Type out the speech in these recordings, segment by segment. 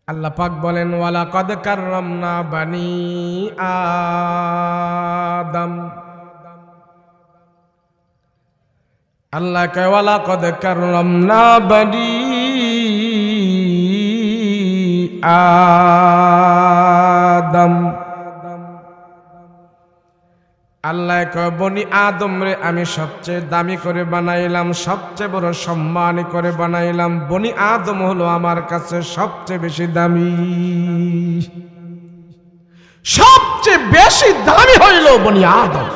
আল্লাহ পাক বলেন ওয়ালাকাদ কাররামনা বানি আদম। আল্লাহ কয় ওয়ালাকাদ কাররামনা বানি আদম। আল্লাহ কয় বনি আদম রে আমি সবচেয়ে দামি করে বানাইলাম, সবচেয়ে বড় সম্মান করে বানাইলাম। বনি আদম হলো আমার কাছে সবচেয়ে বেশি দামি, সবচেয়ে বেশি দামি হইল বনি আদম।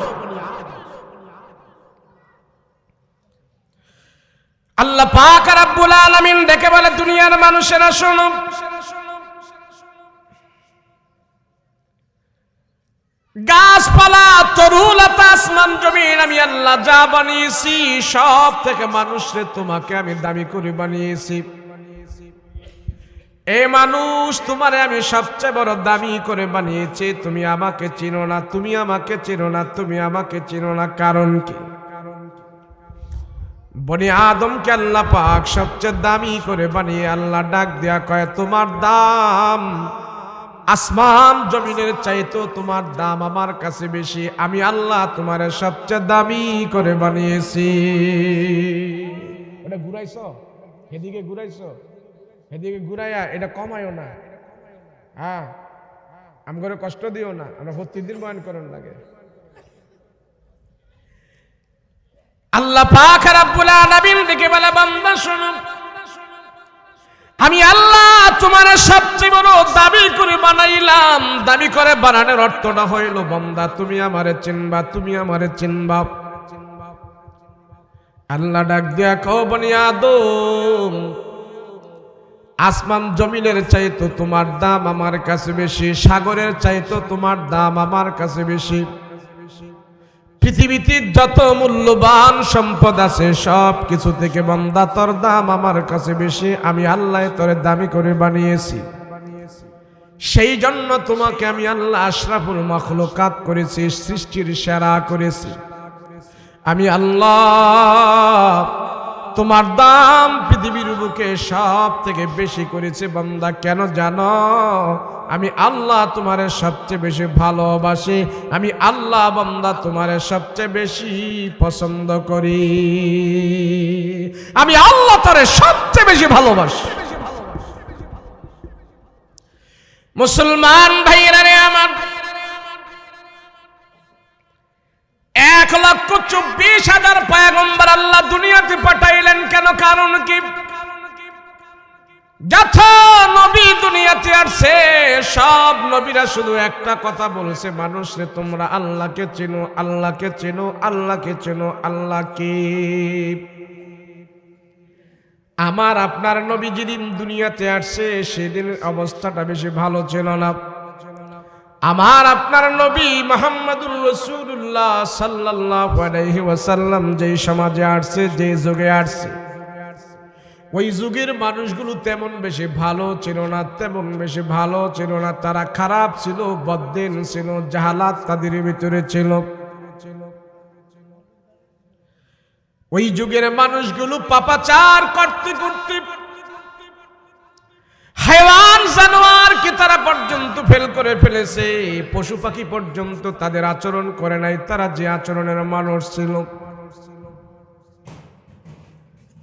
আল্লাহ পাক রব্বুল আলামিন ডেকে বলে দুনিয়ার মানুষেরা শোনো, গাছপালা তরুলতা আসমান জমিন আমি আল্লাহ যা বানিয়েছি সব থেকে মানুষরে তোমাকে আমি দামি করে বানিয়েছি। এ মানুষ তোমারে আমি সবচেয়ে বড় দামি করে বানিয়েছি। তুমি আমাকে চিনো না, তুমি আমাকে চিনো না, তুমি আমাকে চিনো না। কারণ কি? বনি আদমকে আল্লাহ পাক সবচেয়ে দামি করে বানিয়ে আল্লাহ ডাক দেয়া কয় তোমার দাম আসমান জমিনের চাইতো তোমার দাম আমার কাছে বেশি। আমি আল্লাহ তোমারে সবচেয়ে দামি করে বানিয়েছি। এটা ঘুরাইছো, এদিকে ঘুরাইছো, এদিকে ঘুরাইয়া এটা কমায়ও না। হ্যাঁ, আমগরে কষ্ট দিও না, আমরা প্রতিদিন বয়ান করন লাগে। আল্লাহ পাক রব্বুল আলামিন ডেকে বলে বান্দা শোনো, আমি আল্লাহ তোমার সবচেয়ে বড় দাবি করে বানাইলাম। দাবি করে বানানোর অর্থটা হইল বান্দা তুমি আমারে চিনবা, তুমি আমারে চিনবা। আল্লাহ ডাক দিয়া কও বনি আদম আসমান জমিনের চাইতো তোমার দাম আমার কাছে বেশি, সাগরের চাইতো তোমার দাম আমার কাছে বেশি। পৃথিবীতে যত মূল্যবান সম্পদ আছে সব কিছু থেকে বান্দা তোর দাম আমার কাছে বেশি। আমি আল্লাহ তোরে দামি করে বানিয়েছি, সেই জন্য তোমাকে আমি আল্লাহ আশরাফুল মাখলুকাত করেছি, সৃষ্টির সেরা করেছি। আমি আল্লাহ তোমার দাম পৃথিবীর বুকে সব থেকে বেশি করেছে বান্দা। কেন জানো? আমি আল্লাহ তোমারে সবচেয়ে বেশি ভালোবাসি। আমি আল্লাহ বান্দা তোমারে সবচেয়ে বেশি পছন্দ করি। আমি আল্লাহ তোরে সবচেয়ে বেশি ভালোবাসি। মুসলমান ভাইরা রে আমার, 1,24,000 পয়গম্বর আল্লাহ দুনিয়াতে পাঠাইলেন কেন? কারণ কি? যত নবী দুনিয়াতে আসছে সব নবীরা শুধু একটা কথা বলেছে, মানুষরে তোমরা আল্লাহকে চেনো, আল্লাহকে চেনো, আল্লাহকে চেনো। আল্লাহ কি? আমার আপনার নবী যেদিন দুনিয়াতে আসছে সেদিন অবস্থাটা বেশি ভালো ছিল না। আমার আপনার নবী মুহাম্মদুর রাসূলুল্লাহ সাল্লাল্লাহু আলাইহি ওয়াসাল্লাম যেই সমাজে আসছে, যে যুগে আসছে, ওই যুগের মানুষগুলো তেমন বেশি ভালো ছিল না, তেমন বেশি ভালো ছিল না। তারা খারাপ ছিল, বদদিন ছিল, জাহালাত তাদের ভিতরে ছিল। ওই যুগের মানুষগুলো পাপাচার করতে করতে হায়াওয়ান জানোয়ারকে তারা পর্যন্ত ফেল করে ফেলেছে, পশু পাখি পর্যন্ত তাদের আচরণ করে নাই তারা যে আচরণের মানুষ ছিল।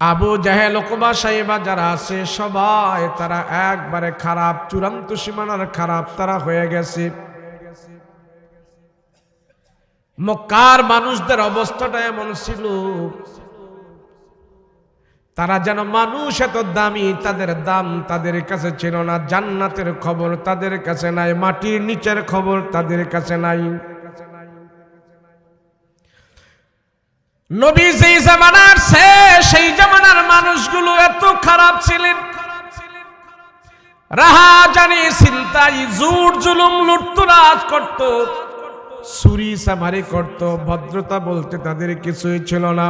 আবু জাহেল, উকবা, সাইবা যারা আছে সবাই তারা একবারে খারাপ, চূড়ান্ত সীমানার খারাপ তারা হয়ে গেছে। মক্কার মানুষদের অবস্থাটা এমন ছিল, তারা যেন মানুষ এত দামি, তাদের দাম তাদের কাছে ছিল না। জান্নাতের খবর তাদের কাছে নাই, মাটির নিচের খবর তাদের কাছে নাই। নবী যেই জামানার সেই জামানার মানুষগুলো এত খারাপ ছিলেন, রাহাজানি, চিন্তাই, জুট জুলুম, লুটতরাজ করত, চুরি চামারি করত, ভদ্রতা বলতে তাদের কিছুই ছিল না।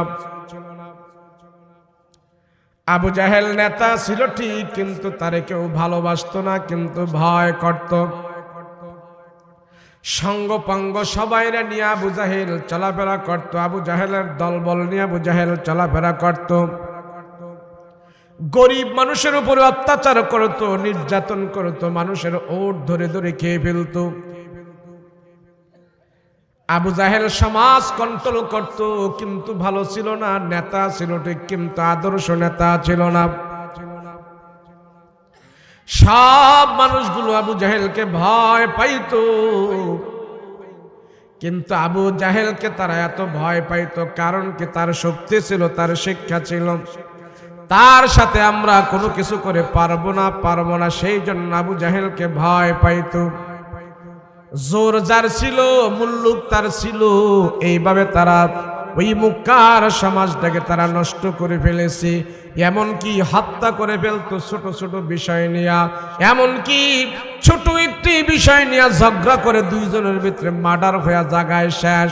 আবু জাহেল নেতা ছিল ঠিক, কিন্তু তারে কেউ ভালোবাসতো না, কিন্তু ভয় করত। সঙ্গপাঙ্গ সবাইরা নিয়ে আবু জাহেল চলাফেরা করত, আবু জাহেলের দলবল নিয়ে আবু জাহেল চলাফেরা করত। গরিব মানুষের উপরে অত্যাচার করত, নির্যাতন করত, মানুষের ওট ধরে ধরে খেয়ে ফেলত। আবু জাহেল সমাজ কন্ট্রোল করত, কিন্তু ভালো ছিল না। নেতা ছিল ঠিক, কিন্তু আদর্শ নেতা ছিল না। সব মানুষগুলো আবু জাহেলকে ভয় পাইতো, কিন্তু আবু জাহেলকে তারা এত ভয় পাইতো কারণ কি? তার শক্তি ছিল, তার শিক্ষা ছিল। তার সাথে আমরা কোনো কিছু করে পারবো না, সেই জন্য আবু জাহেলকে ভয় পাইতো। জোর যার ছিল, মুল্লুক তার ছিল। এইভাবে তারা ওই মক্কার সমাজটাকে তারা নষ্ট করে ফেলেছে। এমনকি হত্যা করে ফেলতো ছোট ছোট বিষয় নিয়ে, এমনকি ছোট একটি বিষয় নিয়ে ঝগড়া করে দুইজনের ভিতরে মার্ডার হয়ে জায়গায় শেষ।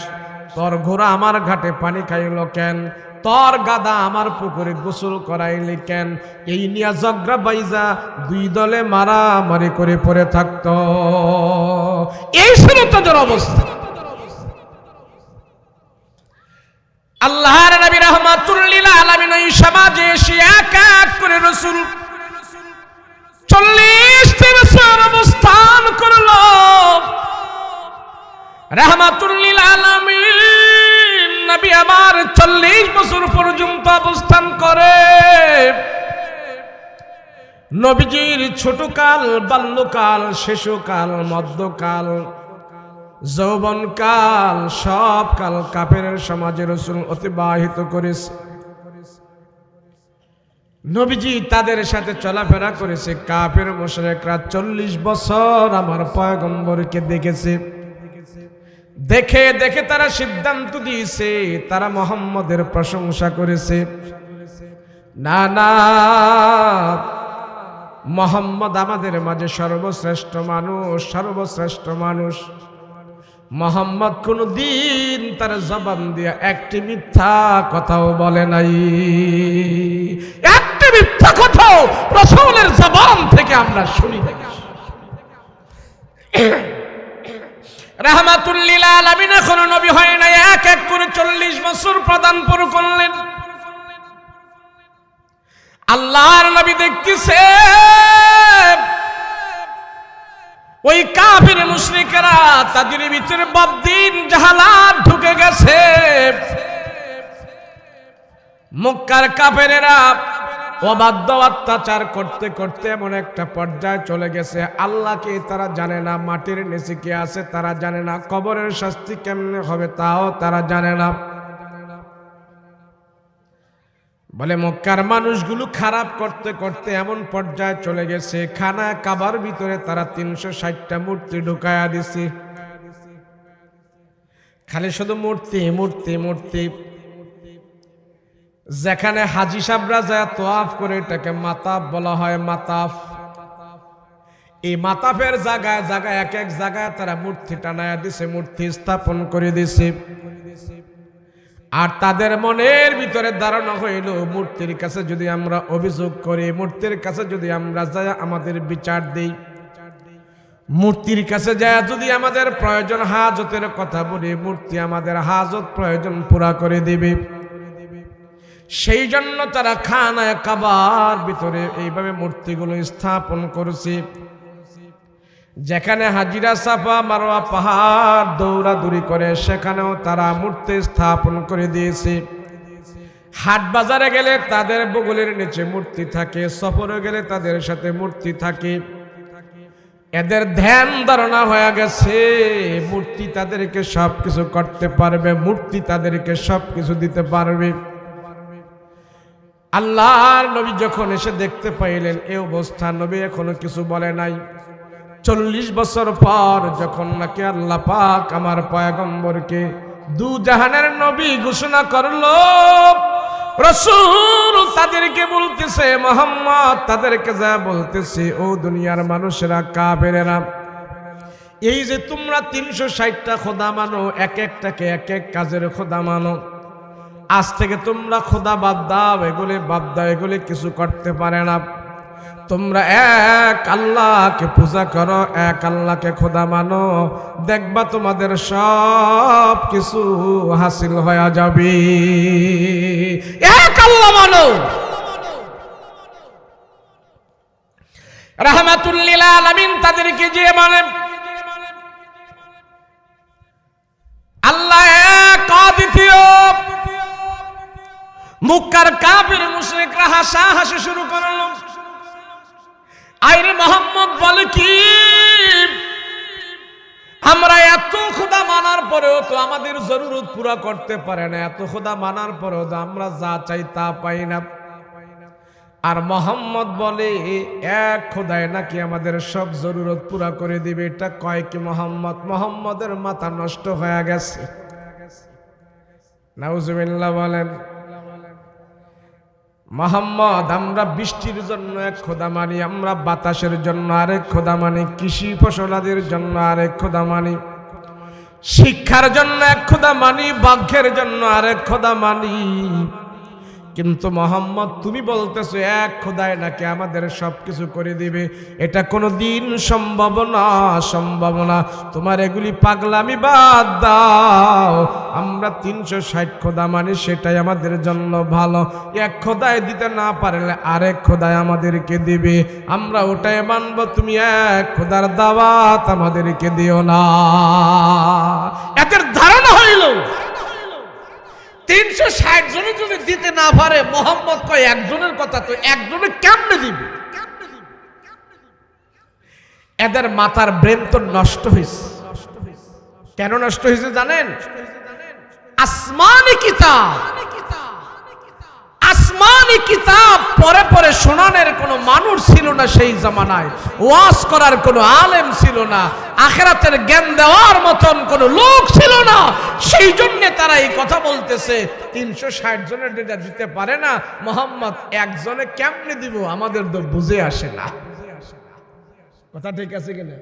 তোর ঘোড়া আমার ঘাটে পানি খাইল কেন, তোর গাদা আমার পুকুরে গোসল করাইলি কেন, এই নিয়ে ঝগড়া বাইজা দুই দলে মারামারি করে পড়ে থাকতো। এই ছিল তাদের অবস্থা। আল্লাহর নবী রাহমাতুল লিল আলামিন ওই সমাজে এসে এক এক করে রাসূল 40 বছর অবস্থান করলো। রাহমাতুল লিল আলামিন নবী আমার 40 বছর পর্যন্ত অবস্থান করে। নবীজির ছোটকাল, বাল্যকাল, শিশুকাল, মধ্যকাল, যৌবনকাল, সব কাল কাফেরের সমাজে রাসূল অতিবাহিত করেছে। নবীজি তাদের সাথে চলাফেরা করেছে। কাফের মুশরিকরা 40 বছর আমার পয়গম্বরকে দেখেছে। দেখে দেখে তারা সিদ্ধান্ত দিয়েছে, তারা মুহাম্মদের প্রশংসা করেছে। না না, মুহাম্মদ আমাদের মাঝে সর্বশ্রেষ্ঠ মানুষ, সর্বশ্রেষ্ঠ মানুষ। মুহাম্মদ কোনদিন তার জবান দিয়ে একটি মিথ্যা কথাও বলে নাই। একটি মিথ্যা কথাও রাসূলের জবান থেকে আমরা শুনি নাই। রাহমাতুল লিল আলামিন এখনো নবী হয় নাই, এক এক করে 40 বছর প্রদান পুর করলেন। আল্লাহর নবী দেখতেছে ওই কাফির মুশরিকরা, তাদের ভিতরে বদ্দিন জাহালাত ঢুকে গেছে। মক্কার কাফেরেরা অবাধ্য অত্যাচার করতে করতে এমন একটা পর্যায়ে চলে গেছে, আল্লাহকে তারা জানে না, মাটির নিচে কি আছে তারা জানে না, কবরের শাস্তি কেমনে হবে তাও তারা জানে না। বলে মক্কার মানুষগুলো খারাপ করতে করতে এমন পর্যায়ে চলে গেছে, খানা কাবার ভিতরে তারা 360টা মূর্তি ঢুকায়া দিছে। খালি শুধু মূর্তি মূর্তি মূর্তি। যেখানে হাজি সাহেবরা যায় তোয়াফ করে, এটাকে মাতাফ বলা হয়, মাতাফ। এই মাতাফের জায়গায় জায়গায় এক এক জায়গায় তারা মূর্তি টানায়া দিছে, মূর্তি স্থাপন করে দিছে। আর তাদের মনের ভিতরে ধারণা হইল, মূর্তির কাছে যদি আমরা অভিযোগ করি, মূর্তির কাছে যদি আমরা যাই আমাদের বিচার দেই, মূর্তির কাছে যায় যদি আমাদের প্রয়োজন হাজতের কথা বলি, মূর্তি আমাদের হাজত প্রয়োজন পুরা করে দিবে। সেই জন্য তারা খানায় কাবার ভিতরে এইভাবে মূর্তিগুলো স্থাপন করেছে। যেখানে হাজিরা সাফা মারওয়া পাহাড় দৌড়াদৌড়ি করে, সেখানেও তারা মূর্তি স্থাপন করে দিয়েছে। হাট বাজারে গেলে তাদের বগলের নিচে মূর্তি থাকে, সফরে গেলে তাদের সাথে মূর্তি থাকে। এদের ধ্যান ধারণা হয়ে গেছে মূর্তি তাদেরকে সবকিছু করতে পারবে, মূর্তি তাদেরকে সবকিছু দিতে পারবে। আল্লাহর নবী যখন এসে দেখতে পাইলেন এই অবস্থা, নবী এখনো কিছু বলে নাই। 40 বছর পর যখন নাকি আল্লাহ পাক আমার পয়গম্বরকে দু জাহানের নবী ঘোষণা করলো, রাসূল তাদেরকে বলতেছে, মুহাম্মদ তাদেরকে যা বলতেছে, ও দুনিয়ার মানুষেরা, কাফেরেরা, এই যে তোমরা 360টা খোদা মানো, এক একটাকে এক এক কাজের খোদা মানো, আজ থেকে তোমরা খোদা বাদ দাও, এগুলি বাদ দাও, এগুলি কিছু করতে পারে না। তোমরা এক আল্লাহকে পূজা করো, এক আল্লাহকে খোদা মানো, দেখবা তোমাদের সব কিছু হাসিল হয়ে যাবে। এক আল্লাহ মানো। রাহমাতুল লিল আলামিন তাদেরকে যে বলেন আল্লাহ এক অদ্বিতীয়। মক্কার কাফির মুশরিকরা হাসাহাসি শুরু করলো। আইরে মোহাম্মদ বলে কি, আমরা এত খোদা মানার পরেও তো আমাদের জরুরত পুরা করতে পারে না, এত খোদা মানার পরেও তো আমরা যা চাই তা পাই না। আর মোহাম্মদ বলে এক খোদায় নাকি আমাদের সব জরুরত পুরা করে দিবে। এটা কয় কি মোহাম্মদ? মোহাম্মদের মাথা নষ্ট হয়ে গেছে। নাউজুবিল্লাহ বলেন। মোহাম্মদ, আমরা বৃষ্টির জন্য এক খোদা মানি, আমরা বাতাসের জন্য আরেক খোদা মানি, কৃষি ফসলাদের জন্য আরেক খোদা মানি, শিক্ষার জন্য এক খোদা মানি, ভাগ্যের জন্য আরেক খোদা মানি। কিন্তু মোহাম্মদ তুমি বলতেছো এক খোদায় নাকি আমাদের সবকিছু করে দিবে। এটা কোনোদিন সম্ভব না, সম্ভব না। তোমার এগুলি পাগলামি বাদ দাও। আমরা 360 খোদা মানি, সেটাই আমাদের জন্য ভালো। এক খোদায় দিতে না পারলে আরেক খোদায় আমাদেরকে দিবে, আমরা ওটাই মানব। তুমি এক খোদার দাওয়াত আমাদেরকে দিও না। এদের ধারণা হইল 360 জনে যদি দিতে না পারে, মোহাম্মদ কয় একজনের কথা, তো একজনে কেমনে দিবে? এদের মাথার ব্রেন তো নষ্ট হয়েছে। কেন নষ্ট হয়েছে জানেন? আসমানি কিতাব, আসমানি কিতাব পরে পরে শোনানোর কোনো মানুষ ছিল না সেই জামানায়, ওয়াজ করার কোনো আলেম ছিল না, আখিরাতের জ্ঞান দেওয়ার মতন কোনো লোক ছিল না। সেই জন্য তারা এই কথা বলতেছে 360 জনের যেটা দিতে পারে না, মোহাম্মদ একজনে কেমনে দিব? আমাদের তো বুঝে আসে না। কথা ঠিক আছে কিনা?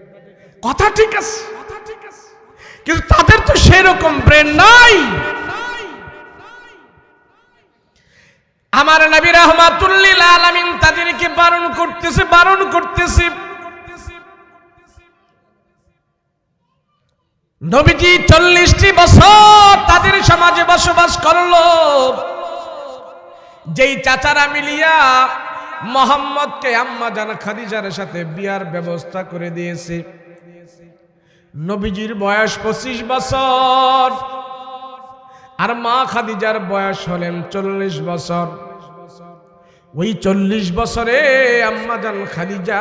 কথা ঠিক আছে, কিন্তু তাদের তো সেরকম ব্রেন নাই। আমার নবী রাহমাতুল লিল আলামিন তাদেরকে বারণ করতেছে। নবীজি 40টি বছর তাদের সমাজে বসবাস করলো। যেই চাচারা মিলিয়া মোহাম্মদকে আম্মা জান খাদিজার সাথে বিয়ার ব্যবস্থা করে দিয়েছে। নবীজির বয়স 25 বছর, আর মা খাদিজার বয়স হলেন 40 বছর। ওই 40 বছরে আম্মা জান খাদিজা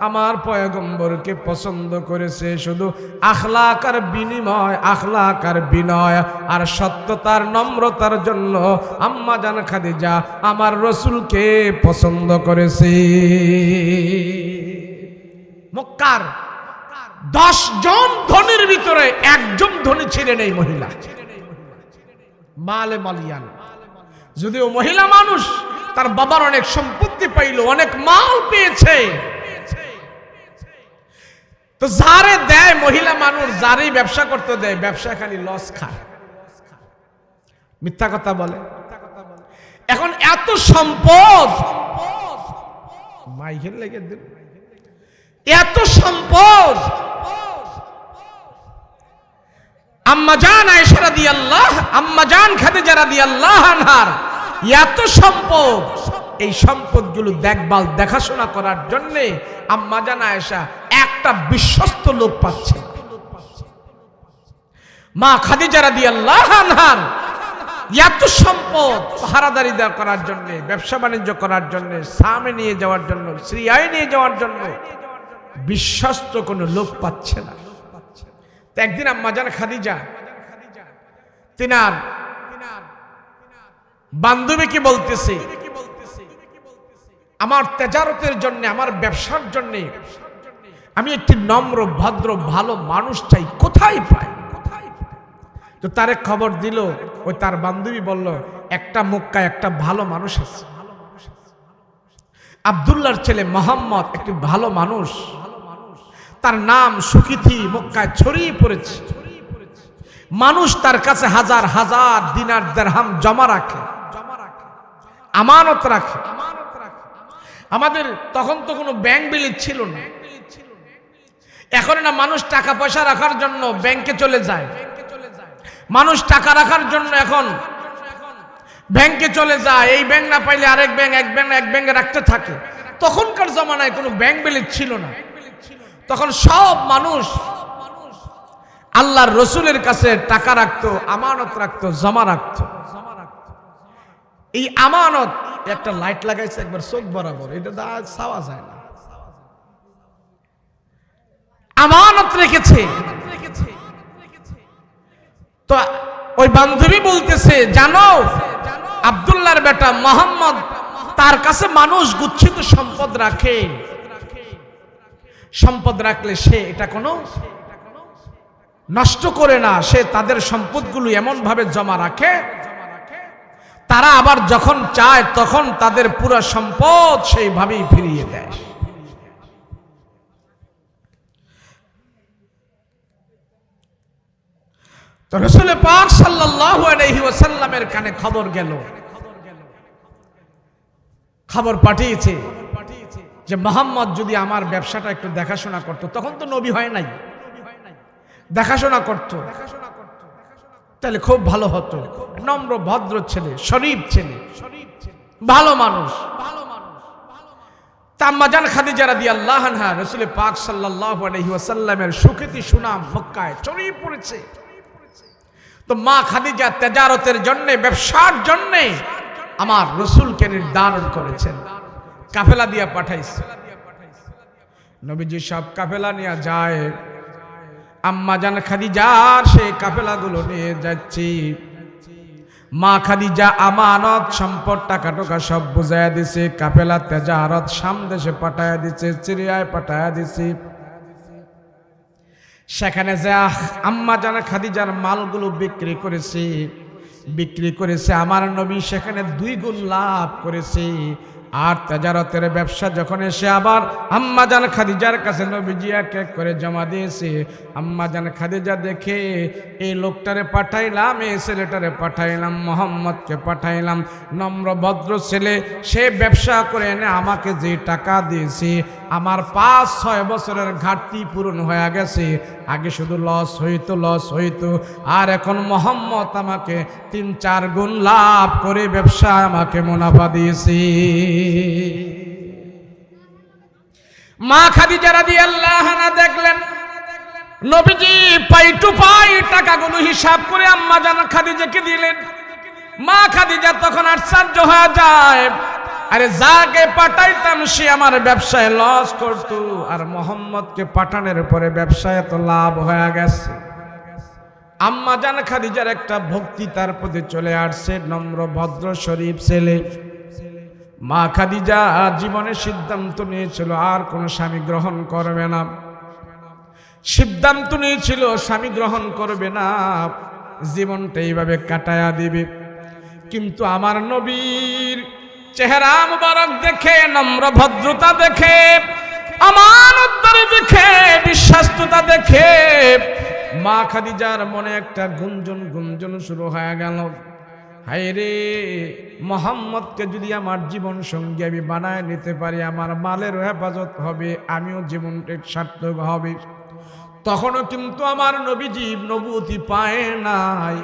আমার পয়গম্বরকে পছন্দ করেছে শুধু আখলাক আর বিনিময়, আখলাক আর বিনয় আর সত্যতার নম্রতার জন্য আম্মা জান খাদিজা আমার রসুলকে পছন্দ করেছে। মক্কার 10 জন ধনীর ভিতরে একজন ধনী ছিলেন এই মহিলা, মালে মালিয়ান। যদিও মহিলা মানুষ, তার বাবার অনেক সম্পত্তি পাইল, অনেক মাল পেয়েছে, তো যারে দেয় মহিলা মানুষ, যারই ব্যবসা করতে দেয়, ব্যবসা খালি লস খায়, মিথ্যা কথা বলে। এখন এত সম্পদ মাইকের লেগে দিন, এত সম্পদ আম্মাজান আয়েশা রাদিয়াল্লাহু, আম্মাজান খাদিজা রাদিয়াল্লাহু আনহার এত সম্পদ। এই সম্পদগুলো দেখভাল দেখাশোনা করার জন্য আম্মাজান আয়েশা একটা বিশ্বস্ত লোক পাচ্ছে। মা খাদিজা রাদিয়াল্লাহু আনহার এত সম্পদ পাহারাদারি করার জন্য, ব্যবসা বাণিজ্য করার জন্য, সামে নিয়ে যাওয়ার জন্য, সিরিয়ায় নিয়ে যাওয়ার জন্য বিশ্বস্ত কোনো লোক পাচ্ছে না। তো একদিন আম্মাজান খাদিজা তিনার বান্ধবীকে বলতেছে, আমার তেজারতের জন্য, আমার ব্যবসার জন্য আমি একটি নম্র ভদ্র ভালো মানুষ চাই, কোথায় পাই? তো তারে খবর দিল। ওই তার বান্ধবী বলল, একটা মক্কায় একটা ভালো মানুষ আছে, আব্দুল্লাহর ছেলে মোহাম্মদ, একটি ভালো মানুষ, তার নাম সুখিথি মক্কায় ছড়িয়ে পড়েছে। মানুষ তার কাছে হাজার হাজার দিনার দিরহাম জমা রাখে, আমানত রাখে। আমাদের তখন তো কোনো ব্যাংক বিলিজ ছিল না। এখন না মানুষ টাকা পয়সা রাখার জন্য ব্যাংকে চলে যায়, মানুষ টাকা রাখার জন্য এখন ব্যাংকে চলে যায়। এই ব্যাংক না পাইলে আরেক ব্যাংক, এক ব্যাংকে রাখতে থাকে। তখনকার জমানায় কোনো ব্যাংক ব্যালেন্স ছিল না, তখন সব মানুষ আল্লাহর রসুলের কাছে টাকা রাখতো, আমানত রাখতো, জমা রাখতো। এই আমানত একটা লাইট লাগাইছে একবার চোখ বরাবর, এটা ছাওয়া যায় না, আমানত রেখেছে। তো ওই বান্ধবী বলতেছে, জানো আব্দুল্লাহর বেটা মোহাম্মদ, তার কাছে মানুষ গুচ্ছিত সম্পদ রাখে, সম্পদ রাখলে সে এটা কোনো নষ্ট করে না, সে তাদের সম্পদগুলো এমন ভাবে জমা রাখে, তারা আবার যখন চায় তখন তাদের পুরো সম্পদ সেইভাবেই ফিরিয়ে দেয়। তো রাসূল পাক সাল্লাল্লাহু আলাইহি ওয়াসাল্লামের কানে খবর গেল, খবর পাঠিয়েছে যে মোহাম্মদ যদি আমার ব্যবসাটা একটু দেখাশোনা করত, তখন তো নবী হয় নাই, দেখাশোনা করত তাহলে খুব ভালো হতো। নম্র ভদ্র ছেলে, শরীফ ছেলে, ভালো মানুষ। আম্মা জান খাদিজা রাদিয়াল্লাহু আনহা রাসূল পাক সাল্লাল্লাহু আলাইহি ওয়াসাল্লামের সুখ্যাতি সুনাম মক্কায় ছড়িয়ে পড়েছে। তো মা খাদিজা তেজারতের জন্য, ব্যবসার জন্য আমার রাসূলকে নির্ধারণ করেছেন, কাফেলা দিয়া পাঠাইছে। নবীজি সব কাফেলা নিয়ে যায়, আম্মা জান খাদিজার সেই কাফেলাগুলো নিয়ে যাচ্ছি। মা খাদিজা আমানত সম্পদ টাকা টাকা সব বুঝাইয়া দিছে, কাফেলা তেজারত সামদেশে পাঠাইয়া দিছে, সিরিয়ায় পাঠাইয়া দিছে। সেখানে যা আম্মা জান খাদিজার মালগুলো বিক্রি করেছে আমার নবী, সেখানে 2 গুণ লাভ করেছে। আর তেজারতের ব্যবসা যখন এসে আবার আম্মা জান খাদিজার কাছে নবীজি এক এক করে জমা দিয়েছে। আম্মা জান খাদিজা দেখে, এই লোকটারে পাঠাইলাম, এই ছেলেটারে পাঠাইলাম, মোহাম্মদকে পাঠাইলাম, নম্র ভদ্র ছেলে, সে ব্যবসা করে এনে আমাকে যে টাকা দিয়েছে, আমার 5-6 বছরের ঘাটতি পূরণ হয়ে গেছে। আগে শুধু লস হইতো, আর এখন মোহাম্মদ আমাকে 3-4 গুণ লাভ করে ব্যবসা আমাকে মুনাফা দিয়েছে। মা খাদিজা রাদিয়াল্লাহু আনহা দেখলেন নবীজি পাই টু পাই টাকাগুলো হিসাব করে আম্মা জান খাদিজাকে দিলেন। মা খাদিজা তখন আশ্চর্য হয়ে যায়, আরে যাকে পাঠাইতাম সে আমার ব্যবসায় লস করত, আর মোহাম্মদকে পাঠানোর পরে ব্যবসায় তো লাভ হয়ে গেছে। আম্মা জান খাদিজার একটা ভক্তি তার প্রতি চলে আসছে, নম্র ভদ্র শরীফ ছেলে। মা খাদিজা জীবনে সিদ্ধান্ত নিয়েছিল আর কোনো স্বামী গ্রহণ করবে না, সিদ্ধান্ত নিয়েছিল স্বামী গ্রহণ করবে না, জীবনটা এইভাবে কাটায়া দিবে। কিন্তু আমার নবীর চেহারা মুবারক দেখে, নম্র ভদ্রতা দেখে, আমানতদারি দেখে, বিশ্বাসতা দেখে মা খাদিজার মনে একটা গুঞ্জন শুরু হয়ে গেল। হায় রে, মোহাম্মদকে যদি আমার জীবন সঙ্গী আমি বানায় নিতে পারি, আমার মালের হেফাজত হবে, আমিও জীবনটা সার্থক হবে। তখনও কিন্তু আমার নবীজি নবুয়তি পায় নাই,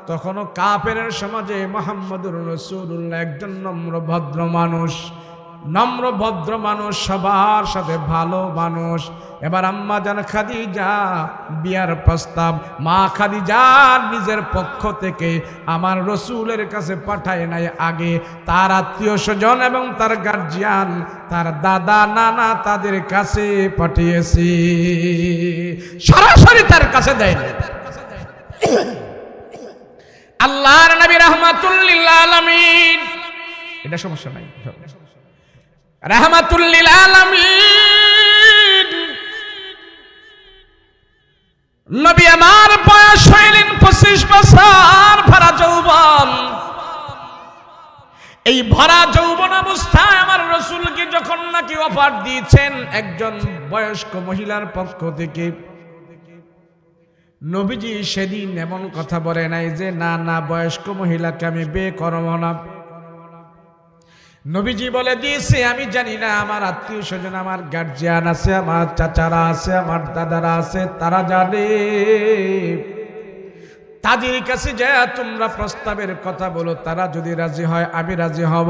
তখনও কাফেরের সমাজে মুহাম্মদুর রাসূলুল্লাহ একজন নম্র ভদ্র মানুষ, সবার সাথে ভালো মানুষ। এবার আম্মা জান খাদিজা বিয়ার প্রস্তাব মা খাদিজা নিজের পক্ষ থেকে আমার রসুলের কাছে পাঠায় নাই, আগে তার আত্মীয় স্বজন এবং তার গার্জিয়ান, তার দাদা নানা, তাদের কাছে পাঠিয়েছি, সরাসরি তার কাছে দেয়নি। আল্লাহর নবী রাহমাতুল লিল আলামিন, এটা সমস্যা নাই, রাহমাতুল লিল আলামিন নবী আমার বয়স হইলেন 25 বছর, ভরা যৌবন। এই ভরা যৌবন অবস্থায় আমার রাসূলকে যখন নাকি অফার দিয়েছেন একজন বয়স্ক মহিলার পক্ষ থেকে, নবীজি সেদিন এমন কথা বলে নাই যে না বয়স্ক মহিলাকে আমি বিয়ে করব না। নবীজি বলে দিয়েছে, আমি জানি না আমার আত্মীয় স্বজন, আমার গার্জিয়ান আছে, আমার চাচারা আছে, আমার দাদারা আছে, তারা জানে, তাদের কাছে যায় তোমরা প্রস্তাবের কথা বলো, তারা যদি রাজি হয় আমি রাজি হব।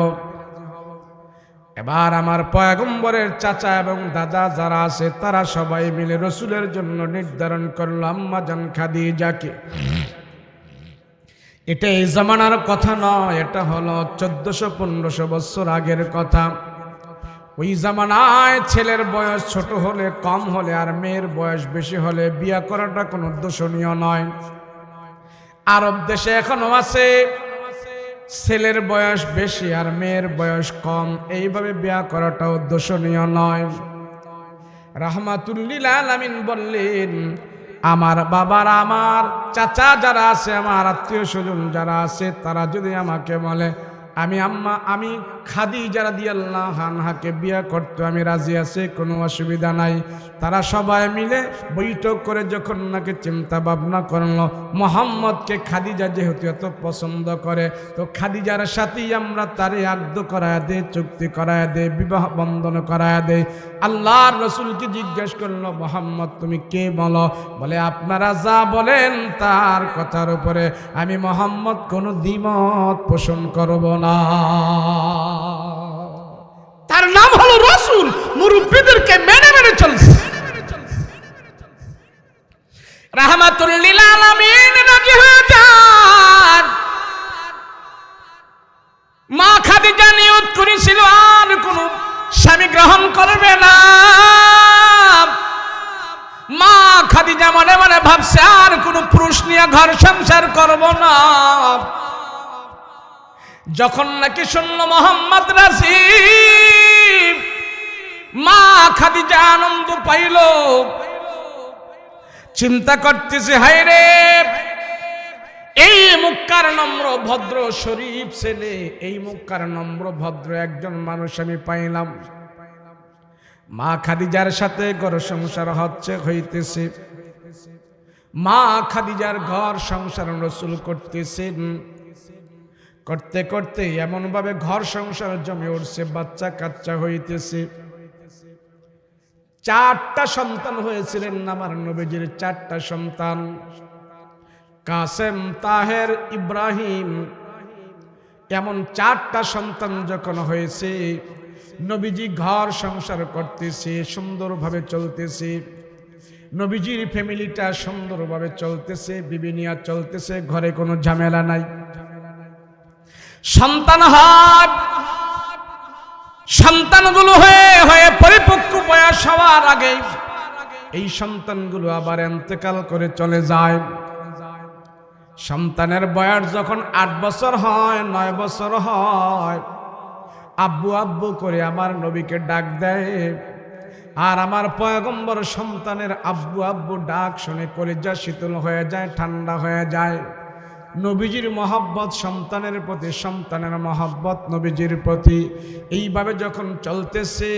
এবার আমার পয়গম্বরের চাচা এবং দাদা যারা আছে তারা সবাই মিলে রসুলের জন্য নির্ধারণ করলো আম্মা জান খাদিজাকে। এটা এই জামানার কথা নয়, এটা হলো 1400-1500 বছর আগের কথা। ওই জামানায় ছেলের বয়স ছোট হলে, কম হলে আর মেয়ের বয়স বেশি হলে বিয়ে করাটা কোনো দোষণীয় নয়। আরব দেশে এখনো আছে ছেলের বয়স বেশি আর মেয়ের বয়স কম, এইভাবে বিয়ে করাটাও দোষণীয় নয়। রাহমাতুল লিল আলামিন বললেন, আমার বাবার, আমার চাচা যারা আছে, আমার আত্মীয় স্বজন যারা আছে, তারা যদি আমাকে বলে আমি খাদিজা রাদিয়াল্লাহু আনহাকে বিয়ে করতে আমি রাজি আছি, কোনো অসুবিধা নাই। তারা সবাই মিলে বৈঠক করে যখন নাকি চিন্তা ভাবনা করলো মুহাম্মদকে খাদিজা যেহেতু এত পছন্দ করে, তো খাদিজার সাথেই আমরা তারে আগ্দ করায় দেই, চুক্তি করায় দেই, বিবাহ বন্ধন করায় দেই। আল্লাহর রাসূলকে জিজ্ঞেস করলো, মুহাম্মদ তুমি কে বলো? বলে আপনারা যা বলেন তার কথার উপরে আমি মুহাম্মদ কোনো দ্বিমত পোষণ করব না। তার নাম হলো রাসূল, মুরব্বিদেরকে মেনে মেনে চলছে। রাহমাতুল লিল আলামিন রাজি হয়ে যান। মা খাদিজা নিয়ত করেছিল আর কোন স্বামী গ্রহণ করবে না। মা খাদিজা মনে মনে ভাবছে আর কোন পুরুষ নিয়ে ঘর সংসার করব না। যখন নাকি শুনল মোহাম্মদ রাজি, মা খাদিজা আনন্দ পাইল। চিন্তা করতেছে, হায় রে, এই মুক্কার নম্র ভদ্র শরীফ ছেলে, এই মুক্কার নম্র ভদ্র একজন মানুষ আমি পাইলাম। মা খাদিজার সাথে ঘর সংসার হইতেছে। মা খাদিজার ঘর সংসার রাসূল করতেছেন। করতে করতে এমন ভাবে ঘর সংসার জমে উঠছে, বাচ্চা কাচ্চা হইতেছে। 4টা সন্তান হয়েছিলেন আমার নবীজির, 4টা সন্তান, কাসেম, তাহের, ইব্রাহিম। এমন 4টা সন্তান যখন হয়েছে, নবীজি ঘর সংসার করতেছে, সুন্দরভাবে চলতেছে। নবীজির ফ্যামিলিটা সুন্দরভাবে চলতেছে, বিবি নিয়া চলতেছে, ঘরে কোনো ঝামেলা নাই। সন্তান হয়, সন্তানগুলো হয়ে পরিপক্ক বয়স হওয়ার আগে এই সন্তানগুলো আবার ইন্তেকাল করে চলে যায়। সন্তানের বয়স যখন 8 বছর হয়, 9 বছর হয়, আব্বু আব্বু করে আমার নবীকে ডাক দেয়। আর আমার পয়গম্বর সন্তানের আব্বু আব্বু ডাক শুনে কলিজা শীতল হয়ে যায়, ঠান্ডা হয়ে যায়। নবীজির মহব্বত সন্তানের প্রতি, সন্তানের মহব্বত নবীজির প্রতি, এইভাবে যখন চলতেছে,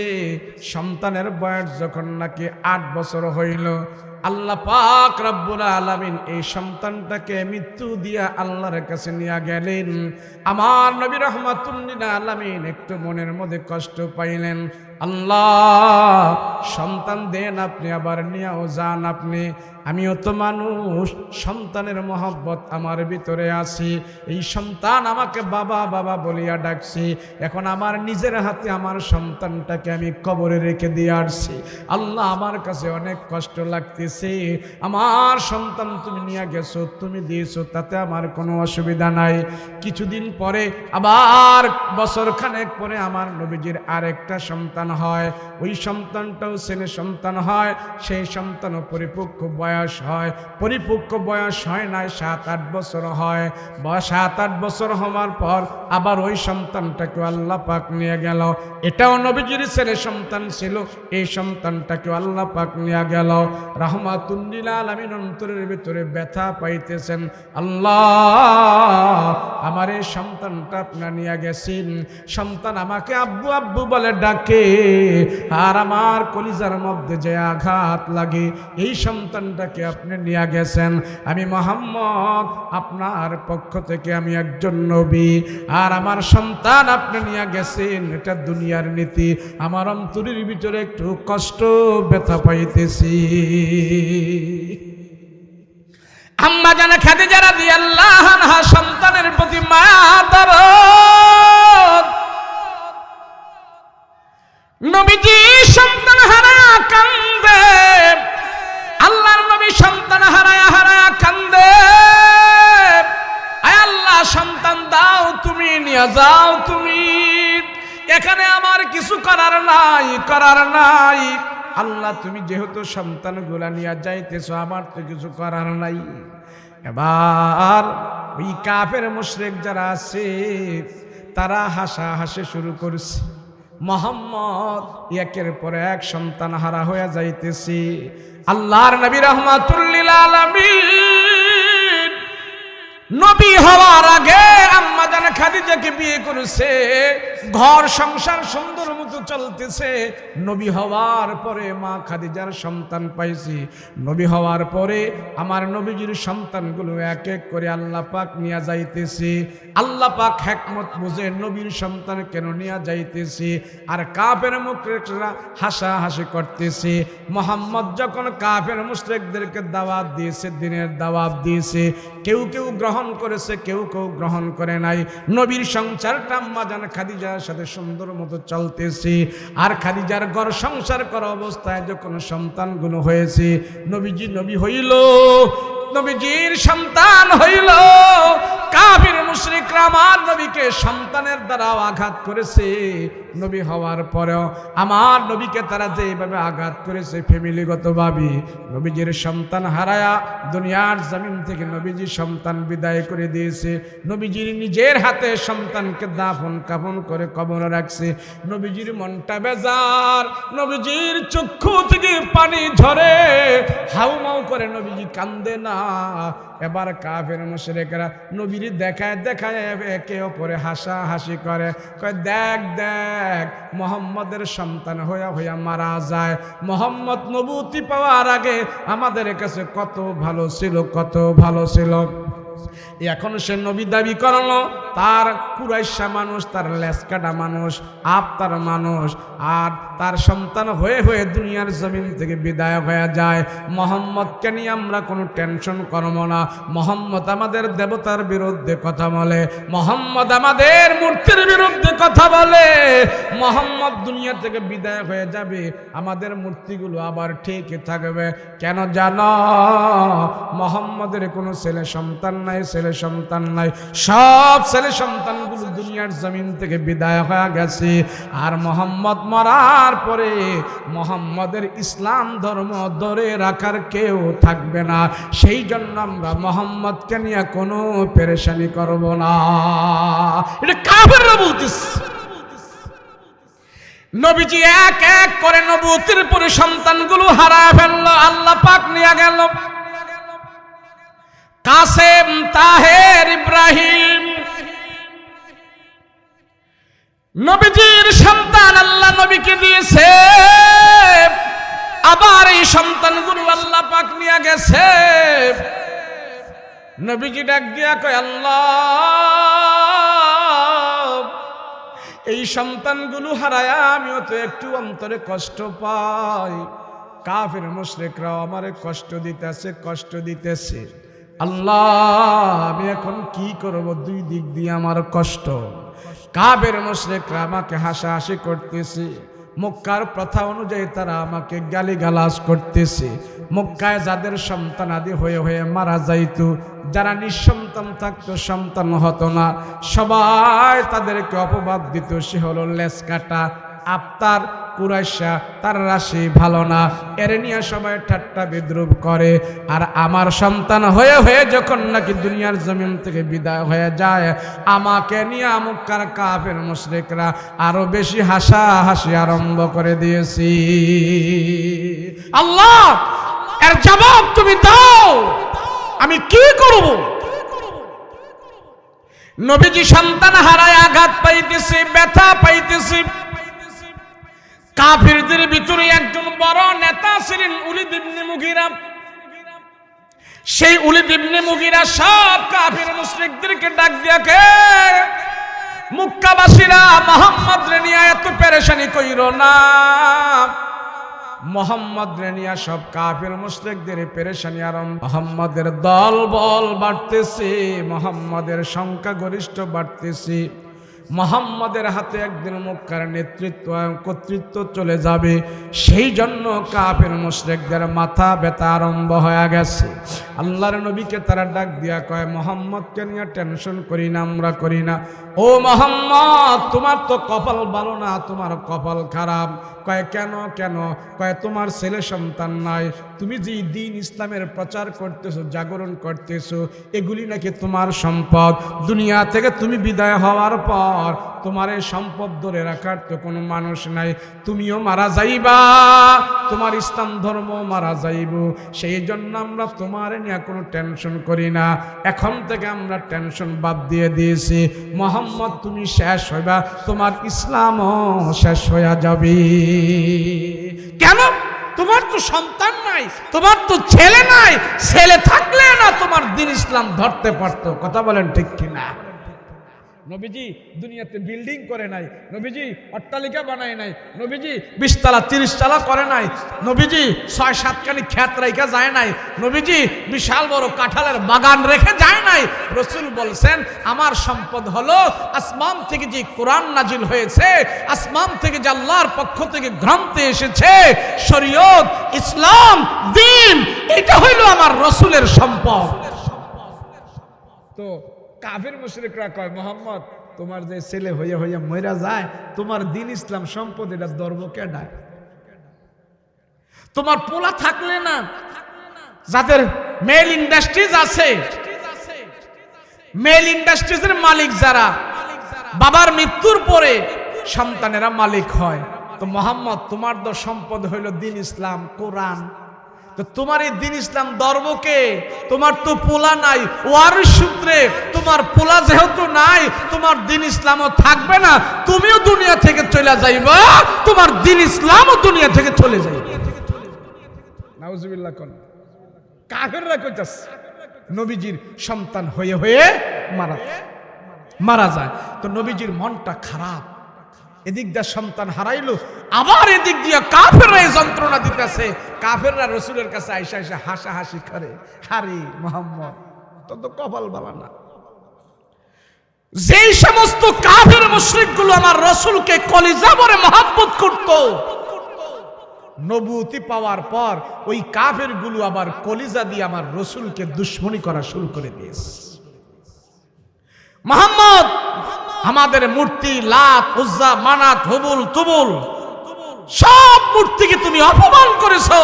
সন্তানের বয়স যখন নাকি 8 বছর হইল, আল্লাহ পাক রব্বুল আলামিন এই সন্তানটাকে মৃত্যু দিয়া আল্লাহর কাছে নিয়ে গেলেন। আমার নবী রাহমাতুল লিল আলামিন একটু মনের মধ্যে কষ্ট পাইলেন। আল্লাহ, সন্তান দেন আপনি, আবার নিয়েও যান আপনি। আমিও তো মানুষ, সন্তানের মহব্বত আমার ভিতরে আছে। এই সন্তান আমাকে বাবা বাবা বলিয়া ডাকছি, এখন আমার নিজের হাতে আমার সন্তানটাকে আমি কবরে রেখে দিয়ে আসছি। আল্লাহ, আমার কাছে অনেক কষ্ট লাগতেছে। আমার সন্তান তুমি নিয়ে গেছো, তুমি দিয়েছো, তাতে আমার কোনো অসুবিধা নাই। কিছুদিন পরে আবার বছর খানেক পরে আমার নবীজির আরেকটা সন্তান হয়। ওই সন্তানটাও ছেলে সন্তান হয়। সেই সন্তানও পরিপক্ক বয়স হয়। পরিপক্ক বয়স হয় নাই, 7-8 বছর হয়। 7-8 বছর হওয়ার পর আবার ওই সন্তানটাকে আল্লাহ পাক নিয়ে গেল। এটাও নবীজির ছেলে সন্তান ছিল, এই সন্তানটাকে আল্লাহ পাক নিয়ে গেল। রাহমাতুল লিল আলামিন অন্তরের ভিতরে ব্যথা পাইতেছেন। আল্লাহ, আমার এই সন্তানটা আপনি নিয়ে গেছেন। সন্তান আমাকে আব্বু আব্বু বলে ডাকে, আর আমার কলিজার মধ্যে যে আঘাত লাগে, এই সন্তানটাকে আপনি নিয়ে গেছেন। আমি মুহাম্মদ, আপনার পক্ষ থেকে আমি একজন নবী, আর আমার সন্তান আপনি নিয়ে গেছেন, এটা দুনিয়ার নীতি। আমার অন্তরের ভিতরে একটু কষ্ট ব্যথা পাইতেছি। আম্মা জান খাদিজা রাদিয়াল্লাহু আনহা সন্তানের প্রতি মায়া দরদ, নবীজি সন্তান হারায়া কান্দে, আল্লাহর নবী সন্তান হারায়া হারায়া কান্দে। আয় আল্লাহ, সন্তান দাও তুমি, নিয়ে যাও তুমি, এখানে আমার কিছু করার নাই, করার নাই। আল্লাহ তুমি যেহেতু সন্তানগুলা নিয়ে যাইতেছো, আমার তো কিছু করার নাই। এবার ওই কাফের মুশরিক যারা আছে তারা হাসাহাসি শুরু করছে। মুহাম্মদ একের পর এক সন্তান হারা হয়ে যাইতেছে। আল্লাহর নবী রাহমাতুল লিল আলামিন নবী হওয়ার আগে আম্মা জান খাদিজাকে বিয়ে করেছে, ঘর সংসার সুন্দর মতো চলতেছে। নবী হওয়ার পরে মা খাদিজার সন্তান পাইছি। নবী হওয়ার পরে আমার নবীজির সন্তানগুলো এক এক করে আল্লাহ পাক নিয়ে যাইতেছে। আল্লাহ পাক হিকমত বুঝে নবীর সন্তান কেন নিয়ে যাইতেছে, আর কাফের মুশরিকরা হাসাহাসি করতেছে। মুহাম্মদ যখন কাফের মুশরিকদেরকে দাওয়াত দিয়েছে, দিনের দাওয়াত দিয়েছে, কেউ কেউ গ্রহণ করেছে, কেউ কেউ গ্রহণ করে নাই। নবীর সংসারটা আম্মা জান খাদিজার সাথে সুন্দর মতো চলতেছে। আর খাদিজার ঘর সংসার করা অবস্থায় যখন সন্তানগুলো হয়েছে, নবীজি নবী হইল, নবীজির সন্তান হইল। কাফির মুশরিকরা আমার নবীকে সন্তানের দ্বারা আঘাত করেছে। নবী হওয়ার পরেও আমার নবীকে তারা যেভাবে আঘাত করেছে ফ্যামিলিগতভাবে, নবীজির সন্তান হারায়া দুনিয়ার জমিন থেকে নবীজি সন্তান বিদায় করে দিয়েছে। নবীজির নিজের হাতে সন্তানকে দাফন কাফন করে কবরে রাখছে। নবীজির মনটা বেজার, নবীজির চক্ষু থেকে পানি ঝরে, হাউমাউ করে নবীজি কান্দে না। এবার কাফের মুশরিকরা নবীর দেখায় দেখায় একে অপরে হাসাহাসি করে, কয় দেখ দেখ মুহাম্মদের সন্তান হইয়া হইয়া মারা যায়। মুহাম্মদ নবুতি পাওয়ার আগে আমাদের কাছে কত ভালো ছিল, কত ভালো ছিল। এখন সে নবী দাবি করলো, তার কুরাইশা মানুষ, তার লেসকাটা মানুষ, আফতার মানুষ, আর তার সন্তান হয়ে হয়ে দুনিয়ার জমিন থেকে বিদায় হয়ে যায়। মুহাম্মদকে নিয়ে আমরা কোনো টেনশন করব না। মুহাম্মদ আমাদের দেবতার বিরুদ্ধে কথা বলে, মুহাম্মদ আমাদের মূর্তির বিরুদ্ধে কথা বলে। মুহাম্মদ দুনিয়া থেকে বিদায় হয়ে যাবে, আমাদের মূর্তিগুলো আবার ঠিকই থাকবে। কেন জানো? মুহাম্মদের কোনো ছেলে সন্তান নাই, ছেলে সন্তান নাই, সব ছেলে সন্তানগুলো দুনিয়ার জমিন থেকে বিদায় হয়ে গেছে। আর মুহাম্মদ মরার পরে মুহাম্মদের ইসলাম ধর্ম ধরে রাখার কেউ থাকবে না। সেই জন্য আমরা মুহাম্মদকে নিয়ে কোনো পেরেশানি করব না। এটা কাফেররা বলতেছে। নবীজি এক এক করে নবুয়তের পরে সন্তানগুলো হারায় ফেললো, আল্লাহ পাক নিয়ে গেল। কাসেম, তাহের, ইব্রাহিম নবীজির সন্তান আল্লাহ নবীকে দিয়েছে। আবার এই সন্তানগুলো আল্লাহ পাক নিয়ে গেছে। নবীজি ডাক দিয়া কয়, আল্লাহ এই সন্তানগুলো হারায়া আমিও তো একটু অন্তরে কষ্ট পাই। কাফের মুশরিকরাও আমারে কষ্ট দিতেছে, কষ্ট দিতেছে। আল্লাহ আমি এখন কি করব? দুই দিক দিয়ে আমার কষ্ট। কাফের মুশরিকরা আমাকে হাসাহাসি করতেছে, মক্কার প্রথা অনুযায়ী তারা আমাকে গালিগালাজ করতেছে। মক্কায় যাদের সন্তান আদি হয়ে হয়ে মারা যাইত, যারা নিঃসন্তান থাকতো, সন্তান হতো না, সবাই তাদেরকে অপবাদ দিত, সে হলো লেজ কাটা, আফতার, কুরাইশা, তার রাশি ভালো না, এর নিয়ে সবাই ঠাট্টা বিদ্রুপ করে। আর আমার সন্তান হয়ে হয়ে যখন নাকি দুনিয়ার জমিন থেকে বিদায় হয়ে যায়, আমাকে নিয়ে মক্কার কাফের মুশরিকরা আরো বেশি হাসাহাসি আরম্ভ করে দিয়েছি। আল্লাহ এর জবাব তুমি দাও, আমি কি করব? নবীজি সন্তান হারায় আঘাত পাইতেছে, ব্যথা পাইতেছে। কাফিরদের ভিতরে একজন বড় নেতা ছিলেন উলিদ ইবনে মুগীরা। সেই উলিদ ইবনে মুগীরা সব কাফির মুশরিকদেরকে ডাক দিয়া কে, মক্কাবাসীরা মুহাম্মদ রে নিয়ে এত পেরেশানি কইরো না। মুহাম্মদ রে নিয়ে সব কাফির মুশরিকদের পেরেশানি আরম্ভ। মুহাম্মদের দল বল বাড়তেছে, মুহাম্মদের সংখ্যা গরিষ্ঠ বাড়তেছে। মুহাম্মাদের হাতে একদিন মক্কার নেতৃত্ব কর্তৃত্ব চলে যাবে। সেই জন্য কাফের মুশরিকদের মাথা ব্যথা আরম্ভ হয়ে গেছে। আল্লাহর নবীকে তারা ডাক দিয়া কয়, মুহাম্মদকে নিয়ে টেনশন করি না, আমরা করি না। ও মুহাম্মদ, তোমার তো কপাল ভালো না, তোমার কপাল খারাপ। কয় কেন কেন? কয় তোমার ছেলে সন্তান নাই, তুমি যে দিন ইসলামের প্রচার করতেছো, জাগরণ করতেছো, এগুলি নাকি তোমার সম্পদ। দুনিয়া থেকে তুমি বিদায় হওয়ার পর তোমার এই সম্পদ ধরে রাখার তো কোনো মানুষ নাই, তুমিও মারা যাইবা, তোমার ইসলাম ধর্ম মারা যাইব। সেই জন্য আমরা তোমার নিয়ে কোনো টেনশন করি না। এখন থেকে আমরা টেনশন বাদ দিয়ে দিয়েছি। মুহাম্মদ তুমি শেষ হইবা, তোমার ইসলামও শেষ হইয়া যাবে। কেন? তোমার তো সন্তান নাই, তোমার তো ছেলে নাই। ছেলে থাকলে না তোমার দিন ইসলাম ধরতে পারতো। কথা বলেন ঠিক কিনা? নবীজি দুনিয়াতে বিল্ডিং করে নাই, নবীজি অট্টালিকা বানায় নাই, নবীজি 20 তলা 30 তলা করে নাই, নবীজি 6-7 খানি ক্ষেত রেখে যায় নাই, নবীজি বিশাল বড় কাঁঠালের বাগান রেখে যায় নাই। রাসূল বলছেন আমার সম্পদ হলো আসমান থেকে যে কোরআন নাজিল হয়েছে, আসমান থেকে যে আল্লাহর পক্ষ থেকে গ্রন্থ এসেছে, শরীয়ত, ইসলাম, দ্বীন, এটা হইল আমার রাসূলের সম্পদ। তো কাফের মুশরিকরা কয়, মুহাম্মদ তোমার যে ছেলে হইয়া হইয়া মইরা যায়, তোমার দিন ইসলাম সম্পদ এটা ধর্ম কেডায়? তোমার পোলা থাকলে না, যাদের মেল ইন্ডাস্ট্রিজ আছে, মেল ইন্ডাস্ট্রিজের মালিক যারা, বাবার মৃত্যুর পরে সন্তানেরা মালিক হয়। তো মুহাম্মদ তোমার তো সম্পদ হইল দিন ইসলাম, কোরআন। তো তোমার এই দিন ইসলাম ধর্মকে, তোমার তো পোলা নাই, ওয়ারিস সূত্রে তোমার পোলা যেহেতু নাই, তোমার দিন ইসলামও থাকবে না, তুমিও দুনিয়া থেকে চলে যাইবা, তোমার দিন ইসলামও দুনিয়া থেকে চলে যাইবে। নাউজুবিল্লাহ। কোন কাফেররা কইতাছে নবীজির সন্তান হয়ে হয়ে মারা যায়। তো নবীজির মনটা খারাপ, এদিক দিয়ে সন্তান হারাইলো, আবার এদিক দিয়ে কাফেররা যন্ত্রণা দিতেছে। কাফেররা রাসূলের কাছে আইসা আইসা হাসাহাসি করে, আরে মুহাম্মদ তোর তো কপাল ভালো না। যেই সমস্ত কাফের মুশরিকগুলো আমার রাসূলকে কলিজা ভরে মহব্বত করত, নবুয়তি পাওয়ার পর ওই কাফেরগুলো আবার কলিজা দিয়ে আমার রাসূলকে দুশমনি করা শুরু করে দিয়েছে। মুহাম্মদ আমাদের মূর্তি লাত, উজ্জা, মানাত, হুবুল, তুবুল সব মূর্তিকে তুমি অপমান করেছো,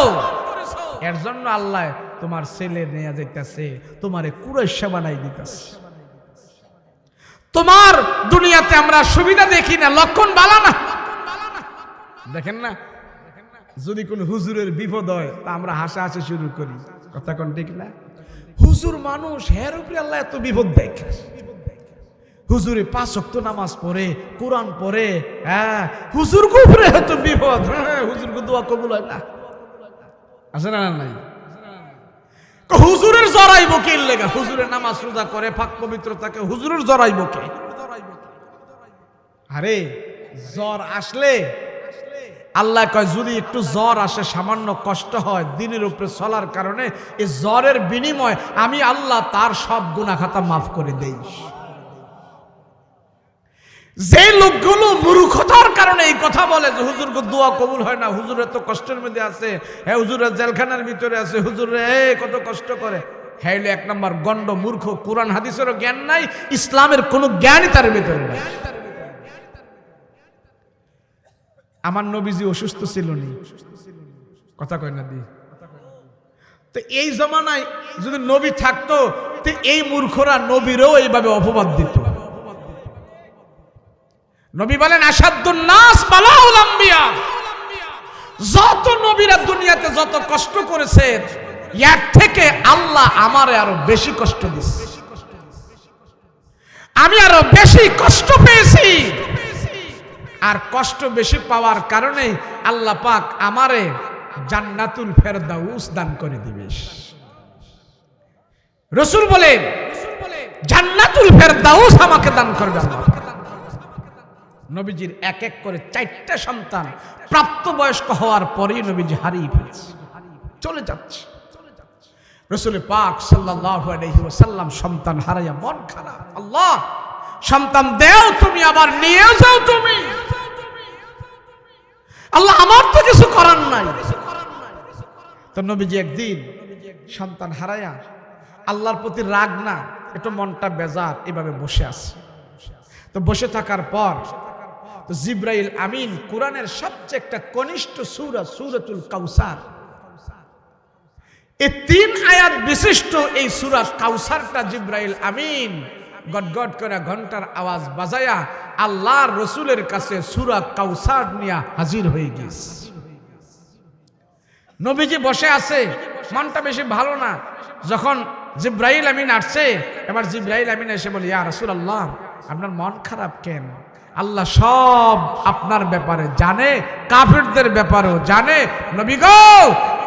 এর জন্য আল্লাহ তোমার ছেলে নিয়ে যাইতেছে, তোমারে কুরাইশা বানাই দিতেছে। তোমার দুনিয়াতে আমরা সুবিধা দেখি না, লক্ষণ বালা না। দেখেন না, যদি কোন হুজুরের বিপদ হয় তা আমরা হাসাহাসি শুরু করি। কথা কোন ঠিক না? হুজুর মানুষ, হের উপরে আল্লাহ এত বিপদ দেখে। হুজুরে 5 ওয়াক্ত নামাজ পড়ে, কোরআন পড়ে, হ্যাঁ হুজুর উপরে এত বিপদ, হ্যাঁ হুজুর দোয়া কবুল হয় না। আছে না নাই? হুজুরের জড়াইব কে লেগা? হুজুরের নামাজ রোজা করে, পাক পবিত্র থাকে, হুজুরের জড়াইব কে? আরে জ্বর আসলে আল্লাহ কয় যদি একটু জ্বর আসে, সামান্য কষ্ট হয় দিনের উপরে চলার কারণে, এই জ্বরের বিনিময় আমি আল্লাহ তার সব গুনাহ খাতা মাফ করে দেই। যে লোকগুলো মূর্খতার কারণে এই কথা বলে যে হুজুরকে দোয়া কবুল হয় না, হুজুরের তো কষ্টের মধ্যে আছে, হ্যাঁ হুজুরের জেলখানার ভিতরে আছে, হুজুরে কত কষ্ট করে, হ্যাঁ 1 নম্বর গন্ড মূর্খ, কোরআন হাদিসেরও জ্ঞান নাই, ইসলামের কোনো জ্ঞানই তার ভিতরে নাই। আমার নবীজি অসুস্থ ছিল নি, কথা কয় না দি। তো এই জমানায় যদি নবী থাকতো, তো এই মূর্খরা নবীরও এইভাবে অপবাদ দিত। নবী বলেন আসাদুন নাস বালাউল আম্বিয়া, যত নবীরা দুনিয়াতে যত কষ্ট করেছে, এর থেকে আল্লাহ আমারে আরো বেশি কষ্ট দিয়েছে, আমি আরো বেশি কষ্ট পেয়েছি। আর কষ্ট বেশি পাওয়ার কারণে আল্লাহ পাক আমারে জান্নাতুল ফেরদাউস দান করে দিবে। রাসূল বলে জান্নাতুল ফেরদাউস আমাকে দান করবে আল্লাহ। নবীজির এক এক করে 4টা সন্তান প্রাপ্তবয়স্ক হওয়ার পরেই নবীজি হারিয়ে ফেলছে, চলে যাচ্ছে। রাসূল পাক সাল্লাল্লাহু আলাইহি ওয়াসাল্লাম সন্তান হারাইয়া মন খারাপ, আল্লাহ সন্তান দেও তুমি, আবার নিয়ে যাও তুমি। আল্লাহ আমার তো কিছু করার নাই। তো নবীজি একদিন সন্তান হারায়া আল্লাহর প্রতি রাগ না, একটু মনটা বেজার, এভাবে বসে আছে। তো বসে থাকার পর তো জিব্রাইল আমিন কোরআনের সবচেয়ে একটা কনিষ্ঠ সূরা সূরাতুল কাউসার, এই 3 আয়াত বিশিষ্ট এই সূরা কাউসারটা জিব্রাইল আমিন গটগট করে ঘন্টার আওয়াজ বাজায়া আল্লাহর রসুলের কাছে সূরা কাউসার নিয়ে হাজির হয়ে গেছে। নবীজি বসে আছে, মনটা বেশি ভালো না। যখন জিব্রাইল আমিন আসছে, এবার জিব্রাইল আমিন এসে বলে, ইয়া রাসূলুল্লাহ, আপনার মন খারাপ কেন? আল্লাহ সব আপনার ব্যাপারে জানে, কাফেরদের ব্যাপারেও জানে। নবী গো,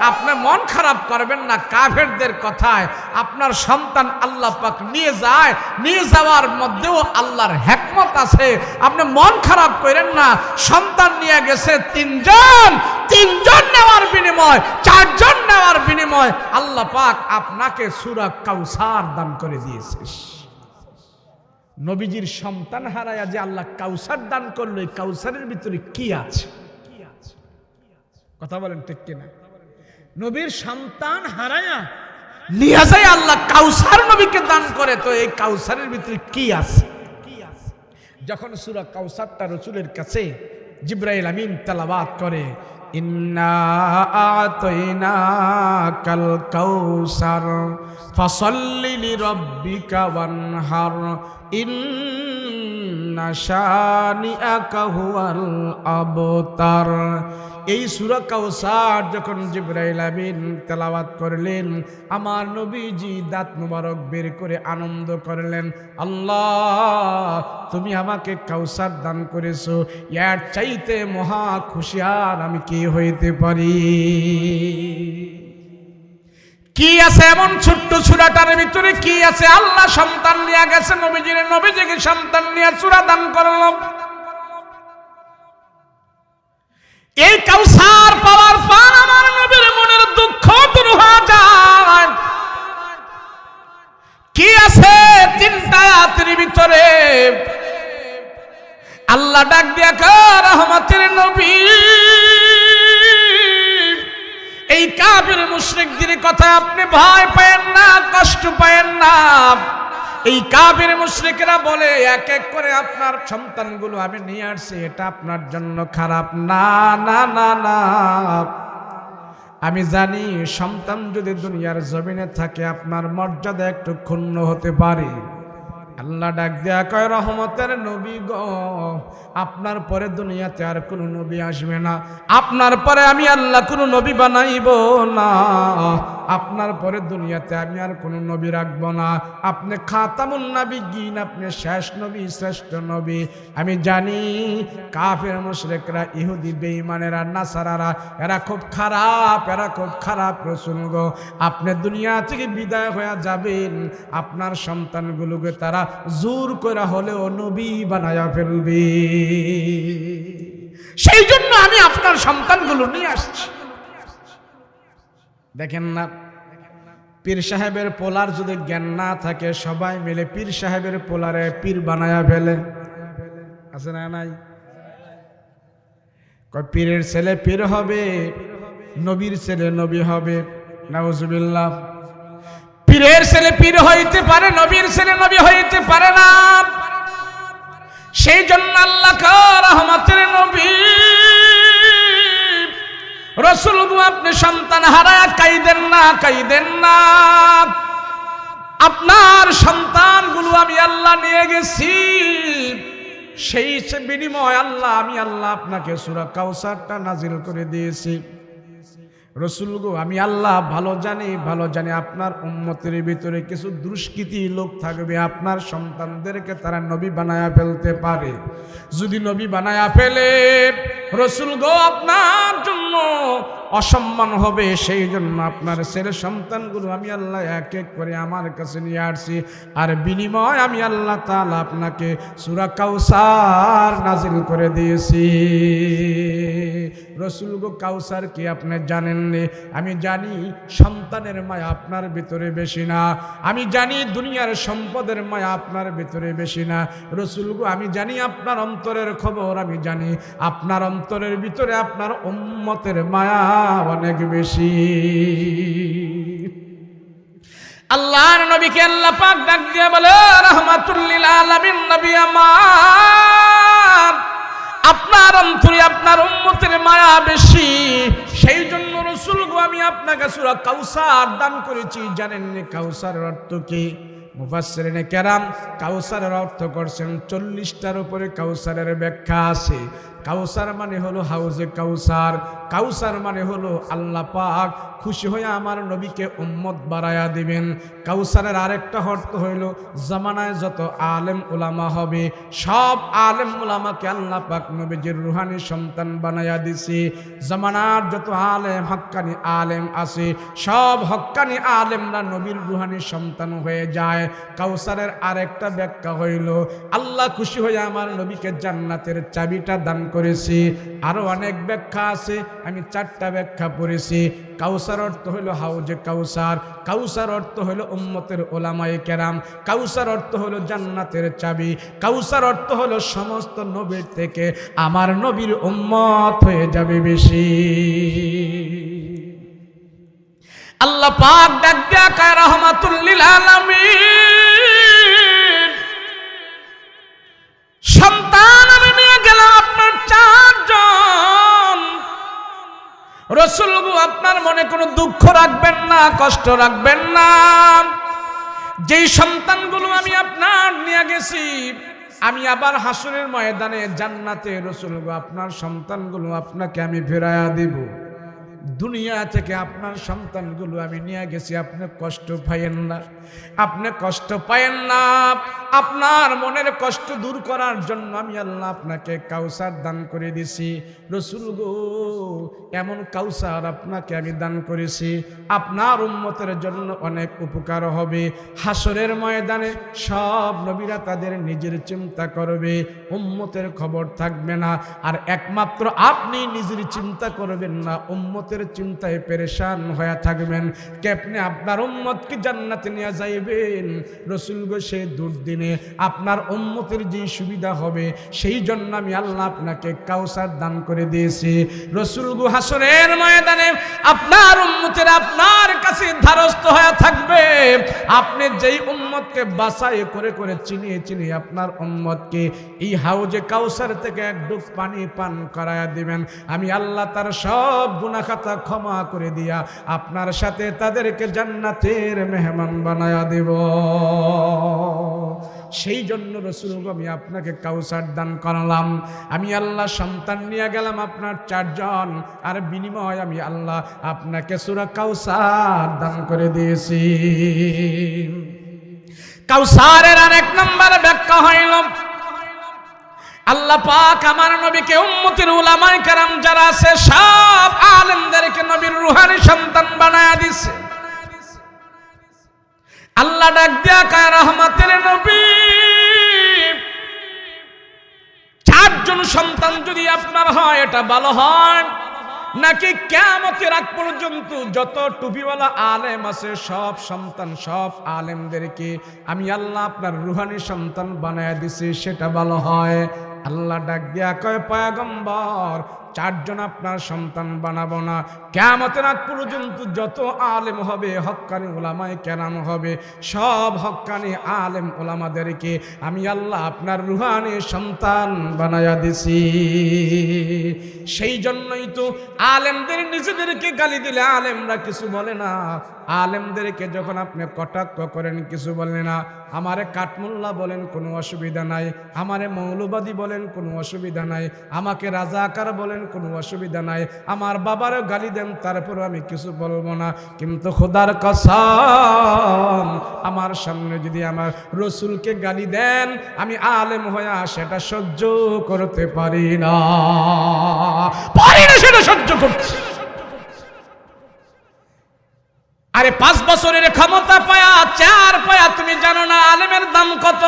আপনি মন খারাপ করবেন না। কাফেরদের কথায় আপনার সন্তান আল্লাহ পাক নিয়ে যায়, নিয়ে যাওয়ার মধ্যেও আল্লাহর হিকমত আছে। আপনি মন খারাপ করেন না। সন্তান নিয়ে গেছে 3জন নেওয়ার বিনিময়, 4 জন নেওয়ার বিনিময় আল্লাহ পাক আপনাকে সূরা কাউসার দান করে দিয়েছে। নবীজির সন্তান হারায়া যে আল্লাহ কাউসার দান করলো, এই কাউসারের ভিতরে কি আছে? কথা বলেন ঠিক কিনা? নবীর সন্তান হারায়া নিয়ে যায় আল্লাহ কাউসার নবীকে দান করে, তো এই কাউসারের ভিতরে কি আছে? যখন সূরা কাউসারটা রাসূলের কাছে জিব্রাইল আমিন তেলাওয়াত করে, ইন্না আতাইনাকাল কাউসার ফাসাল্লি লিরাব্বিকা ওয়ানহার ইন্না শানিআকা হুয়াল আবতার। এই সূরা কাউসার যখন জিব্রাইল আমিন তেলাওয়াত করলেন, আমার নবীজি দাঁত মুবারক বের করে আনন্দ করলেন, আল্লাহ তুমি আমাকে কাউসার দান করেছো, এর চাইতে মহা খুশি আর আমি কি হইতে পারি? কি আছে এমন ছোট্ট সূরাটার ভিতরে? কি আছে? আল্লাহ সন্তান নিয়ে গেছে নবীজির, নবীজিকে সন্তান নিয়ে সূরা দান করলো। এই কাউসার পাওয়ার পর আমার নবীর মনের দুঃখ দূর হয়ে যায়। কি আছে 3টা আয়াতের ভিতরে? আল্লাহ ডাক দিয়া কয়, রহমতের নবী, এই কাফির মুশরিকদের কথা আপনি ভয় পায়েন না, কষ্ট পায়েন না। এই কাফির মুশরিকরা বলে এক এক করে আপনার সন্তানগুলো আমি নিয়ে আসছি, এটা আপনার জন্য খারাপ না। না না না, আমি জানি সন্তান যদি দুনিয়ার জমিনে থাকে আপনার মর্যাদা একটু ক্ষুণ্ণ হতে পারে। আল্লাহ ডাক দেয়া কয়, রহমতের নবী গো, আপনার পরে দুনিয়াতে আর কোনো নবী আসবে না। আপনার পরে আমি আল্লাহ কোনো নবী বানাইব না। আপনার পরে দুনিয়াতে আমি আর কোনো নবী রাখবো না। আপনি খাতামুন নাবিয়্যিন, আপনি শেষ নবী, শ্রেষ্ঠ নবী। আমি জানি কাফের মুশরিকরা, ইহুদি বেঈমানেরা, নাসারারা, এরা খুব খারাপ রাসূল গো। আপনি দুনিয়া থেকে বিদায় হয়ে যাবেন, আপনার সন্তানগুলোকে তারা জোর করে হলেও নবী বানায়া ফেলবে। সেই জন্য আমি আপনার সন্তানগুলো নিয়ে আসছি। দেখেন না, পীর সাহেবের পোলার যদি জ্ঞান না থাকে, সবাই মিলে পীর সাহেবের পোলারে পীর বানায়া ফেলে। আছে না নাই? কয় পীরের ছেলে পীর হবে, নবীর ছেলে নবী হবে। নাউজুবিল্লাহ। পীরের ছেলে পীর হইতে পারে, নবীর ছেলে নবী হইতে পারে না। সেই জন্য আল্লাহ রহমতের নবী রাসূল গো, আপনি সন্তান হারায়া কাইদেন না। আপনার সন্তানগুলো আমি আল্লাহ নিয়ে গেছি। সেই বিনিময় আমি আল্লাহ আপনাকে সূরা কাউসারটা নাজিল করে দিয়েছি। রাসূল গো, আমি আল্লাহ ভালো জানি আপনার উম্মতের ভিতরে কিছু দুষ্কৃতী লোক থাকবে, আপনার সন্তানদেরকে তারা নবী বানায়া ফেলতে পারে। যদি নবী বানায়া ফেলে, রসুল গো আপনার জন্য অসম্মান হবে, সেই জন্য আপনার ছেলে সন্তানগুলো আমি আল্লাহ এক এক করে আমার কাছে নিয়ে আসছি, আর বিনিময় আমি আল্লাহ তাআলা আপনাকে সূরা কাউসার নাজিল করে দিয়েছি। রসুল গো কাউসার কি আপনি জানেন নে? আমি জানি সন্তানের মায়া আপনার ভিতরে বেশি না, আমি জানি দুনিয়ার সম্পদের মায়া আপনার ভিতরে বেশি না। রসুল গো আমি জানি আপনার অন্তরের খবর, আমি জানি আপনার অন্তরের ভিতরে আপনার উম্মতের মায়া অনেক বেশি। আল্লাহর নবীকে আল্লাহ পাক ডাক দিয়ে বলে, রাহমাতুল লিল আলামিন নবী আমার, আপনার অন্তরে আপনার উম্মতের মায়া বেশি, সেই জন্য রাসূল গো আমি আপনাকে সূরা কাউসার দান করেছি। জানেন না কাউসারের অর্থ কি? মুফাসসিরিনে কেরাম কাউসারের অর্থ করছেন 40টার উপরে কাউসারের ব্যাখ্যা আছে। কাউসার মানে হলো হাউজে কাউসার, কাউসার মানে হলো আল্লাহ পাক খুশি হয়ে আমার নবীকে উম্মত বাড়ায়া দিবেন। কাউসারের আরেকটা অর্থ হইল জামানায় যত আলেম উলামা হবে সব আলেম উলামাকে আল্লাহ পাক নবীজির রুহানি সন্তান বানায়া দিছে। জামানার যত আলেম হক্কানি আলেম আছে সব হক্কানি আলেমরা নবীর রুহানি সন্তান হয়ে যায়। কাউসারের আরেকটা ব্যাখ্যা হইল আল্লাহ খুশি হয়ে আমার নবীকে জান্নাতের চাবিটা দান করেছি। আরো অনেক ব্যাখ্যা আছে, আমি 4টা ব্যাখ্যা পড়েছি। কাউসার অর্থ হলো হাউজে কাউসার, কাউসার অর্থ হলো উম্মতের ওলামায়ে কেরাম, কাউসার অর্থ হলো জান্নাতের চাবি, কাউসার অর্থ হলো সমস্ত নবীর থেকে আমার নবীর উম্মত হয়ে যাবে বেশি। আল্লাহ পাক ডাক দিয়া কয়, রাহমাতুল লিল আলামিন, সন্তান আমি নিয়ে গেলাম আপনার 4 জন। রাসূল গো আপনার মনে কোনো দুঃখ রাখবেন না, কষ্ট রাখবেন না। যেই সন্তানগুলো আমি আপনার নিয়ে গেছি, আমি আবার হাসরের ময়দানে জান্নাতে রাসূল গো আপনার সন্তানগুলো আপনাকে আমি ফেরায়া দিব। দুনিয়া থেকে আপনার সন্তানগুলো আমি নিয়ে গেছি, আপনি কষ্ট পাইয়েন না, আপনি কষ্ট পাইয়েন না। আপনার মনের কষ্ট দূর করার জন্য আমি আল্লাহ আপনাকে কাউসার দান করে দিছি। রাসূল গো এমন কাউসার আপনাকে আমি দান করেছি, আপনার উম্মতের জন্য অনেক উপকার হবে। হাসরের ময়দানে সব নবীরা তাদের নিজের চিন্তা করবে, উম্মতের খবর থাকবে না। আর একমাত্র আপনি নিজের চিন্তা করবেন না, উম্মতের চিন্তায় পেরেশান হয়ে থাকবেন। কেমনে আপনার উম্মতকে জান্নাতে নিয়ে যাইবেন? রাসূল গো সেই দুর্দিনে আপনার উম্মতের যে সুবিধা হবে সেই জন্য আমি আল্লাহ আপনাকে কাউসার দান করে দিয়েছি। রাসূল গো হাসরের ময়দানে আপনার উম্মতের আপনার কাছে ধারস্থ হয়ে থাকবে। আপনি যেই উম্মতকে বাছাই করে করে চিনিয়ে চিনিয়ে আপনার উম্মতকে এই হাউজে কাউসার থেকে এক ডুব পানি পান করায়া দিবেন, আমি আল্লাহ তার সব গুনাহ খাতা ক্ষমা করে দিয়া আপনার সাথে তাদেরকে জান্নাতের মেহমান বানায়া দেব। সেই জন্য রাসূল আমি আপনাকে কাউসার দান করলাম। আমি আল্লাহ সন্তান নিয়ে গেলাম আপনার 4 জন, আর বিনিময় আমি আল্লাহ আপনাকে সূরা কাউসার দান করে দিয়েছি। কাউসারের আরেক নম্বর ব্যাখ্যা হইল আল্লাহ পাক আমার নবীকে উম্মতের উলামায়ে কেরাম যারা আছে সব আলেমদেরকে নবীর রূহানি সন্তান বানায়া দিয়েছে। আল্লাহ ডাক দিয়া কয়, রহমতের নবী 4 জন সন্তান যদি আপনার হয় এটা ভালো হয়, নাকি কিয়ামতের আগ পর্যন্ত যত টুপিওয়ালা আলেম আছে সব সন্তান সব আলেমদেরকে আমি আল্লাহ আপনার রূহানি সন্তান বানায়া দিছি সেটা ভালো হয়? আল্লাহ ডাক দিয়া কয়, পয়গম্বর 4 জন আপনার সন্তান বানাবো না, কিয়ামতের আগ পর্যন্ত যত আলেম হবে হক্কানি উলামায়ে কেরাম হবে সব হক্কানি আলেম উলামাদেরকে আমি আল্লাহ আপনার রূহানি সন্তান বানায়া দিছি। সেই জন্যই তো আলেমদের নিজেদেরকে গালি দিলে আলেমরা কিছু বলে না, আলেমদেরকে যখন আপনি কটাক্ষ করেন কিছু বলে না। আমারে কাঠমোল্লা বলেন কোনো অসুবিধা নাই, আমারে মৌলবাদী বলেন কোনো অসুবিধা নাই, আমাকে রাজাকার বলেন কোনো অসুবিধা নাই, আমার বাবারও গালি দেন তারপর আমি কিছু বলবো না। কিন্তু খোদার কসম আমার সামনে যদি আমার রসুলকে গালি দেন আমি আলেম হয়ে সেটা সহ্য করতে পারি না। পারি না সেটা সহ্য করছি। আরে 5 বছরের ক্ষমতা পায়া 4 পায়া তুমি জানো না আলেমের দাম কত?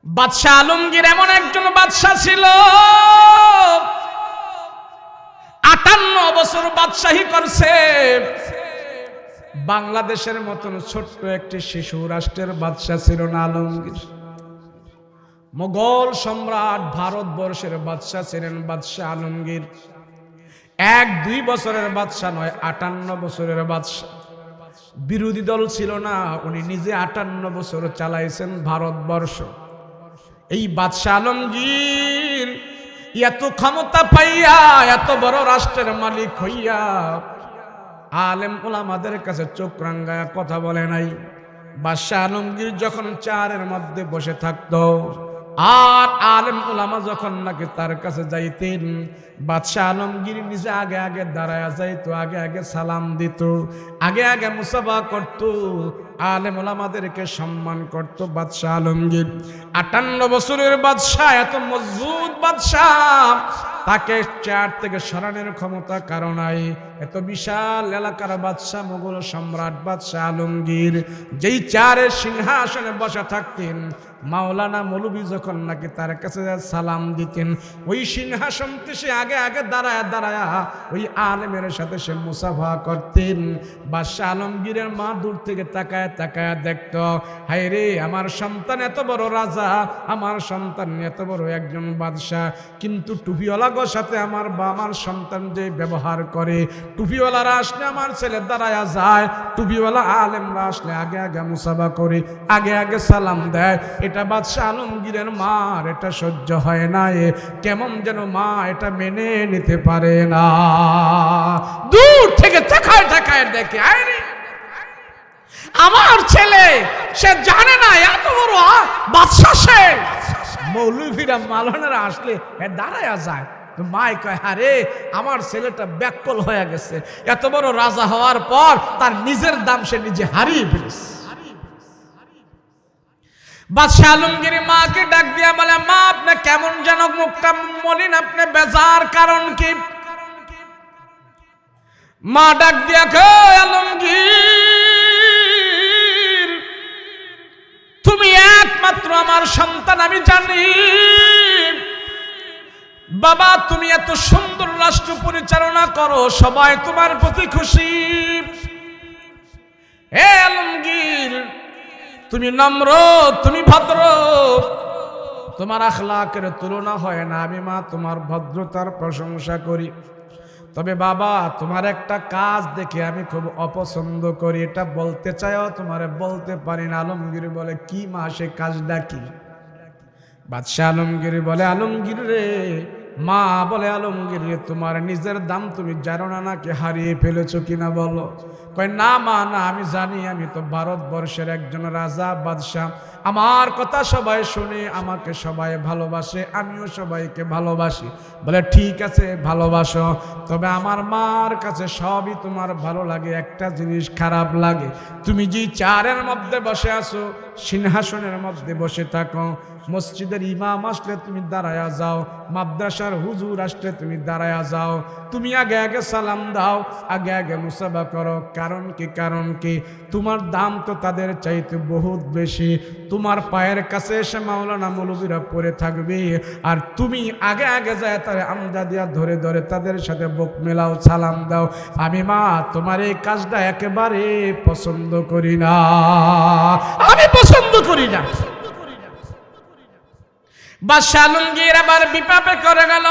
বাদশাহ আলমগীর এমন একজন বাদশাহ ছিল, 58 বছর বাদশাহী করছে। বাংলাদেশের মতন ছোট্ট একটি শিশু রাষ্ট্রের বাদশাহ ছিল না আলমগীর। মোগল সম্রাট ভারতবর্ষের বাদশাহ ছিলেন বাদশাহ আলমগীর। 1-2 বছরের বাদশাহ নয়, 58 বছরের বাদশাহ। বিরোধী দল ছিল না, উনি নিজে 58 বছর চালাইছেন ভারতবর্ষ। এই বাদশাহ আলমগীর এত ক্ষমতা পাইয়া, এত বড় রাষ্ট্রের মালিক হইয়া আলেম ওলামাদের কাছে চোখ রাঙ্গায়া কথা বলে নাই। বাদশাহ আলমগীর যখন চেয়ারের মধ্যে বসে থাকতো আর আলেম ওলামা যখন নাকি তার কাছে যাইতেন, বাদশাহ আলমগীর নিজে আগে আগে দাঁড়ায়া যাইতো, আগে আগে সালাম দিত, আগে আগে মুসাফা করত, আলেম ওলামাদেরকে সম্মান করত বাদশাহ আলমগীর। 58 বছরের বাদশাহ, এত মজবুত বাদশাহ, তাকে চেয়ার থেকে সরানোর ক্ষমতা কারো নাই। এত বিশাল এলাকার বাদশাহ, মোগল সম্রাট বাদশাহ আলমগীর যেই চেয়ারের সিংহাসনে বসা থাকতেন, মাওলানা মৌলবী যখন নাকি তার কাছে সালাম দিতেন, ওই সিংহাসন সে আগে আগে দাঁড়ায়া দাঁড়ায়া ওই আলেমের সাথে সে মুসাফা করতেন। বাদশাহ আলমগীরের মা দূর থেকে তাকায় তাকায় দেখত, হায় রে, আমার সন্তান এত বড় রাজা, আমার সন্তান এত বড় একজন বাদশাহ, কিন্তু টুপিওয়ালাগোর সাথে আমার সন্তান যে ব্যবহার করে, টুপিওয়ালারা আসলে আমার ছেলে দাঁড়ায়া যায়, টুপিওয়ালা আলেমরা আসলে আগে আগে মুসাফা করে, আগে আগে সালাম দেয়। এটা বাদশাহ আলমগীরের মার এটা সহ্য হয় না, কেমন যেন মা এটা মেনে নিতে পারে না। দূর থেকে তাকায় তাকায় দেখে, আরে আমার ছেলে, সে জানে না এত বড় বাদশাহ সে। মৌলভীরা মালানারা আসলে দাঁড়ায়া যায়, মাই কয়, আরে আমার ছেলেটা ব্যাকল হয়ে গেছে, এত বড় রাজা হওয়ার পর তার নিজের দাম সে নিজে হারিয়ে ফেলেছে। বাদশাহ আলমগীর মাকে ডাক দিয়া বলে, মা আপনি কেমন যেন মুখটা মলিন, আপনি বেজার কারণ কি? মা ডাক দিয়া কয়, আলমগীর তুমি একমাত্র আমার সন্তান, আমি জানি বাবা তুমি এত সুন্দর রাষ্ট্র পরিচালনা করো, সবাই তোমার প্রতি খুশি। হে আলমগীর তুমি নম্র, তুমি ভদ্র, তোমার আখলাকের তুলনা হয় না। আমি মা তোমার ভদ্রতার প্রশংসা করি, তবে বাবা তোমার একটা কাজ দেখে আমি খুব অপছন্দ করি, এটা বলতে চাইও তোমারে বলতে পারি না। আলমগীর বলে, কি মা সে কাজটা কি? বাদশাহ আলমগীর বলে, আলমগীর রে, মা বলে, আলমগীর রে, তোমার নিজের দাম তুমি জানো না নাকি হারিয়ে ফেলেছো কিনা বলো? কয়, না মা না, আমি জানি, আমি তো ভারতবর্ষের একজন রাজা বাদশাহ, আমার কথা সবাই শুনে, আমাকে সবাই ভালোবাসে, আমিও সবাইকে ভালোবাসি। বলে, ঠিক আছে ভালোবাসো, তবে আমার মার কাছে সবই তোমার ভালো লাগে, একটা জিনিস খারাপ লাগে, তুমি যে চেয়ারের মধ্যে বসে আছো, সিংহাসনের মধ্যে বসে থাকো, মসজিদের ইমাম আসলে তুমি দাঁড়ায়া যাও, মাদ্রাসার হুজুর আসলে তুমি দাঁড়ায়া যাও, তুমি আগে আগে সালাম দাও, আগে আগে মুসাফা করো। কারণ কি? কারণ কি? তোমার দাম তো তাদের চাইতে বহুত বেশি। তোমার পায়ের কাছে এসে মাওলানা মৌলবীরা পড়ে থাকবে, আর তুমি আগে আগে যায় তার আমদা দিয়া ধরে ধরে তাদের সাথে বুক মেলাও, সালাম দাও। আমি মা তোমার এই কাজটা একেবারে পছন্দ করি না, আমি পছন্দ করি না। বাদশাহ আলমগীর আবার বিপাকে করে গেল,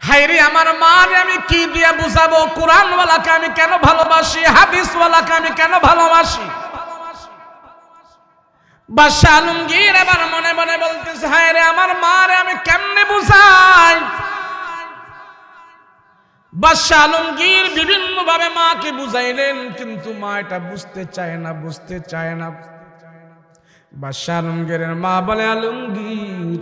হায়রে আমার মারে আমি কি দিয়া বুঝাবো? কোরআনওয়ালাকে আমি কেন ভালোবাসি, হাদিসওয়ালাকে আমি কেন ভালোবাসি? বাদশাহ আলমগীর আবার মনে মনে বলতেছে, হায়রে আমার মারে আমি কেমনে বুঝাই? বাদশাহ আলমগীর বিভিন্ন ভাবে মাকে বুঝাইলেন, কিন্তু মা এটা বুঝতে চায় না, বুঝতে চায় না। বাদশাহ আলমগীরের মা বলে, আলমগীর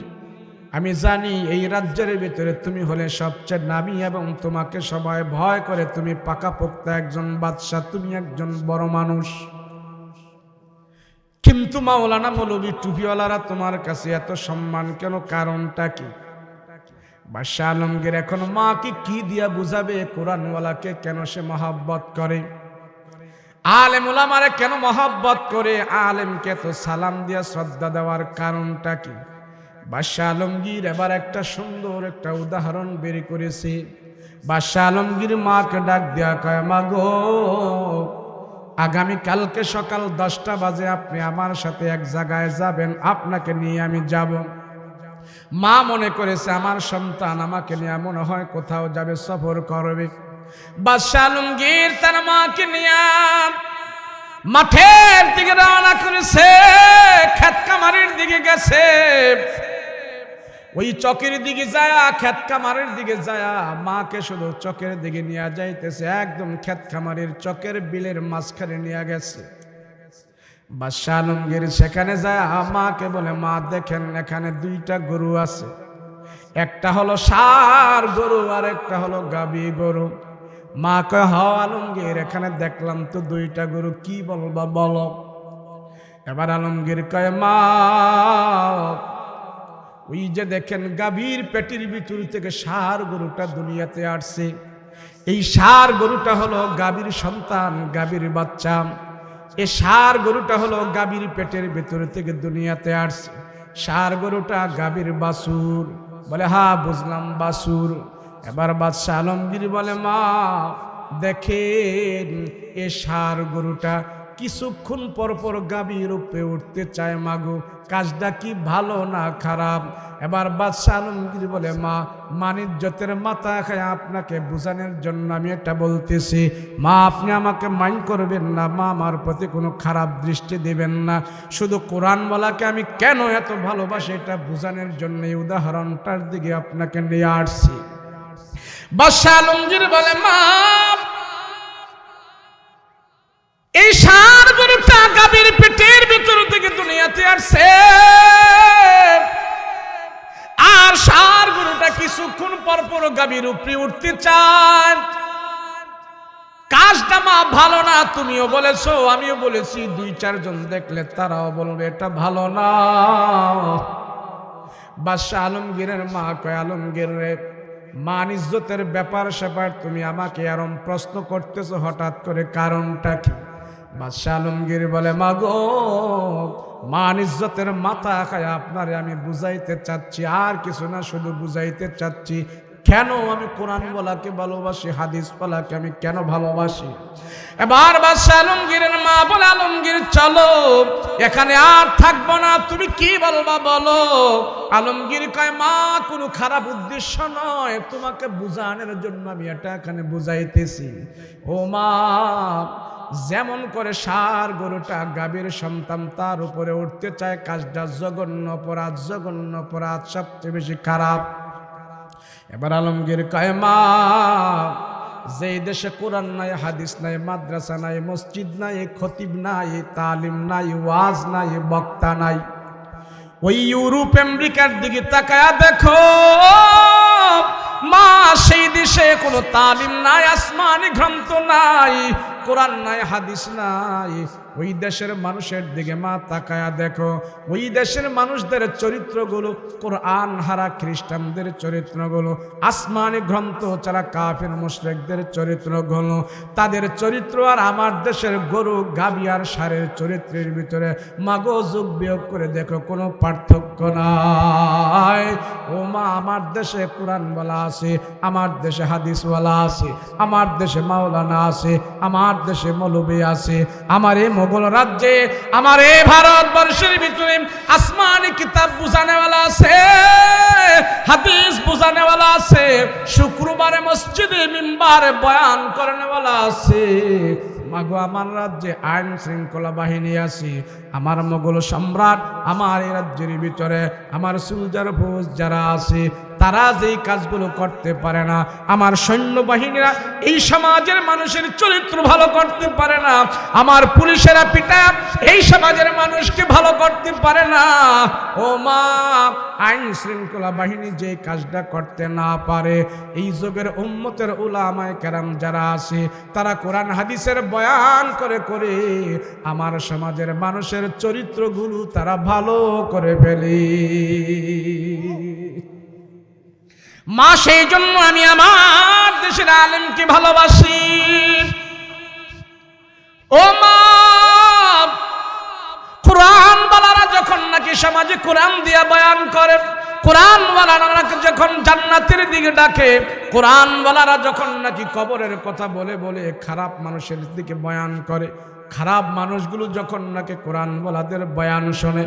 আমি জানি এই রাজ্যের ভিতরে তুমি হলে সবচেয়ে নামী এবং তোমাকে সবাই ভয় করে, তুমি পাকাপোক্ত একজন বাদশাহ, তুমি একজন বড় মানুষ, কিন্তু মাওলানা মৌলভী টুপিওয়ালারা তোমার কাছে এত সম্মান কেন, কারণটা কি? বাদশাহ আলমগীর এখন মাকে কি দিয়া বুঝাবে কোরআনওয়ালাকে কেন সে মহব্বত করে, আলেম ওলামারে কেন মহব্বত করে, আলেমকে তো সালাম দিয়া শ্রদ্ধা দেওয়ার কারণটা কি? বাদশাহ আলমগীর এবার একটা সুন্দর একটা উদাহরণ বের করেছে। বাদশাহ আলমগীর মাকে ডাক দেয়া কয়, মা গো, আগামী কালকে সকাল 10টা বাজে আপনি আমার সাথে এক জায়গায় যাবেন, আপনাকে নিয়ে আমি যাব। মা মনে করেছে আমার সন্তান আমাকে নিয়ে মনে হয় কোথাও যাবে, সফর করবে। বাদশাহ আলমগীর তার মাকে নিয়ে মাঠের দিকে রওনা করেছে, ক্ষেত কামারের দিকে গেছে। ওই চকের দিকে যায়, ক্ষেত কামারের দিকে যায়, মাকে শুধু চকের দিকে নিয়ে যাইতেছে, একদম ক্ষেত খামারের চকের বিলের মাঝখানে নিয়ে গেছে। বাদশাহ আলমগীর সেখানে যায়, মাকে বলে, মা দেখেন এখানে 2টা গরু আছে, একটা হলো ষাঁড় গরু আর একটা হলো গাভী গরু। মা কয়, হ আলমগীর এখানে দেখলাম তো 2টা গরু, কি বলবা বলো। এবার আলমগীর কয়, মা ওই যে দেখেন গাভীর পেটের ভিতর থেকে ষাঁড় গরুটা দুনিয়াতে আসছে, এই ষাঁড় গরুটা হলো গাভীর সন্তান, গাভীর বাচ্চা। এই ষাঁড় গরুটা হলো গাভীর পেটের ভিতর থেকে দুনিয়াতে আসছে, ষাঁড় গরুটা গাভীর বাছুর। বলে, হ্যাঁ বুঝলাম বাছুর। এবার বাদশাহ আলমগীর বলে, মা দেখেন এ ষাঁড় গরুটা কিছুক্ষণ পর পর গাভীর রূপে উঠতে চায়, মাগো কাজটা কি ভালো না খারাপ? এবার বাদশাহ আলমগীর বলে, মা মানিজ্যতের মাথা খায় আপনাকে বোঝানোর জন্য আমি এটা বলতেছি, মা আপনি আমাকে মাইন্ড করবেন না, মা আমার প্রতি কোনো খারাপ দৃষ্টি দেবেন না, শুধু কোরআনওয়ালাকে আমি কেন এত ভালোবাসি এটা বোঝানোর জন্য এই উদাহরণটার দিকে আপনাকে নিয়ে আসছি। বাদশাহ আলমগীর বলে, মা এই ষাঁড় গরুটা গাভীর পেটের ভিতর থেকে দুনিয়াতে আসছে, আর ষাঁড় গরুটা কিছুক্ষণ পর পর গাভীর উপরে উঠতে চায়। কাজটা মা ভালো না, তুমিও বলেছো আমিও বলেছি, 2-4 জন দেখলে তারাও বলবে এটা ভালো না। বাদশাহ আলমগীরের মা কয়, আলমগীর রে, মান ইজ্জতের ব্যাপার স্যাপার তুমি আমাকে এরম প্রশ্ন করতেছো হঠাৎ করে, কারণটা কি? বাদশাহ আলমগীর বলে, মা গো মান ইজ্জতের মাথা খায় আপনারে আমি বুঝাইতে চাচ্ছি, আর কিছু না, শুধু বুঝাইতে চাচ্ছি কেন আমি কোরআন বলাকে ভালোবাসি, হাদিস বলাকে আমি কেন ভালোবাসি। এবার বাদশাহ আলমগীরের মা বলে, আলমগীর চলো এখানে আর থাকবো না, তুমি কি বলবা বলো। আলমগীর কয়, মা কোনো খারাপ উদ্দেশ্য নয়, তোমাকে বুঝানোর জন্য আমি এটা এখানে বুঝাইতেছি। ও মা, যেমন করে ষাঁড় গরুটা গাভীর সন্তান তার উপরে উঠতে চায়, কাজটা জঘন্য অপরাধ, জঘন্য অপরাধ, সবচেয়ে বেশি খারাপ। এবার আলমগীর কয়, মা যেই দেশে কোরআন নাই, হাদিস নাই, মাদ্রাসা নাই, মসজিদ নাই, খতিব নাই, তালিম নাই, ওয়াজ নাই, বক্তা নাই, ওই ইউরোপ আমেরিকার দিকে তাকায়া দেখো মা, সেই দেশে কোনো তালিম নাই, আসমানি গ্রন্থ নাই, কোরআন নাই, হাদিস নাই। ওই দেশের মানুষের দিকে মা তাকায়া দেখো, ওই দেশের মানুষদের চরিত্রগুলো কোরআন হারা, খ্রিস্টানদের চরিত্রগুলো, আসমানি গ্রন্থ ছাড়া কাফির মুশরিকদের চরিত্রগুলো, তাদের চরিত্র আর আমার দেশের গরু গাভী আর ষাঁড়ের চরিত্রের ভিতরে মাগো যোগ বিয়োগ করে দেখো, কোনো পার্থক্য নাই। ও মা, আমার দেশে কোরআন বলা আছে, আমার দেশে হাদিস বলা আছে, আমার দেশে মাওলানা আছে, আমার দেশে মৌলবী আছে, আমার এই মোগল রাজ্যে, আমার এই ভারতবর্ষের ভিতরে আসমানি কিতাব বুঝানেওয়ালা আছে, হাদিস বুঝানেওয়ালা আছে, শুক্রবারে মসজিদে মিম্বারে বয়ান করেনেওয়ালা আছে। মাগো, আমার রাজ্যে আইন শৃঙ্খলা বাহিনী আছে, আমার মোগল সম্রাট আমার এই রাজ্যের ভিতরে আমার সুলজার ফৌজ যারা আছে তারা যেই কাজগুলো করতে পারে না, আমার সৈন্যবাহিনীরা এই সমাজের মানুষের চরিত্র ভালো করতে পারে না, আমার পুলিশেরা পিটা এই সমাজের মানুষকে ভালো করতে পারে না। ও মা, আইন শৃঙ্খলা বাহিনী যে কাজটা করতে না পারে, এই যুগের উম্মতের উলামায়ে কেরাম যারা আছে তারা কোরআন হাদিসের বয়ান করে করে আমার সমাজের মানুষের চরিত্রগুলো তারা ভালো করে ফেলে। মা, সেই জন্য আমি আমার দেশের আলেমকে ভালোবাসি। ও মা, কোরআন ওয়ালারা যখন নাকি সমাজে কোরআন দিয়া বয়ান করে, কোরআন ওয়ালারা যখন জান্নাতের দিকে ডাকে, কোরআন ওয়ালারা যখন নাকি কবরের কথা বলে বলে খারাপ মানুষের দিকে বয়ান করে, খারাপ মানুষগুলো যখন নাকি কোরআন ওয়ালাদের বয়ান শোনে,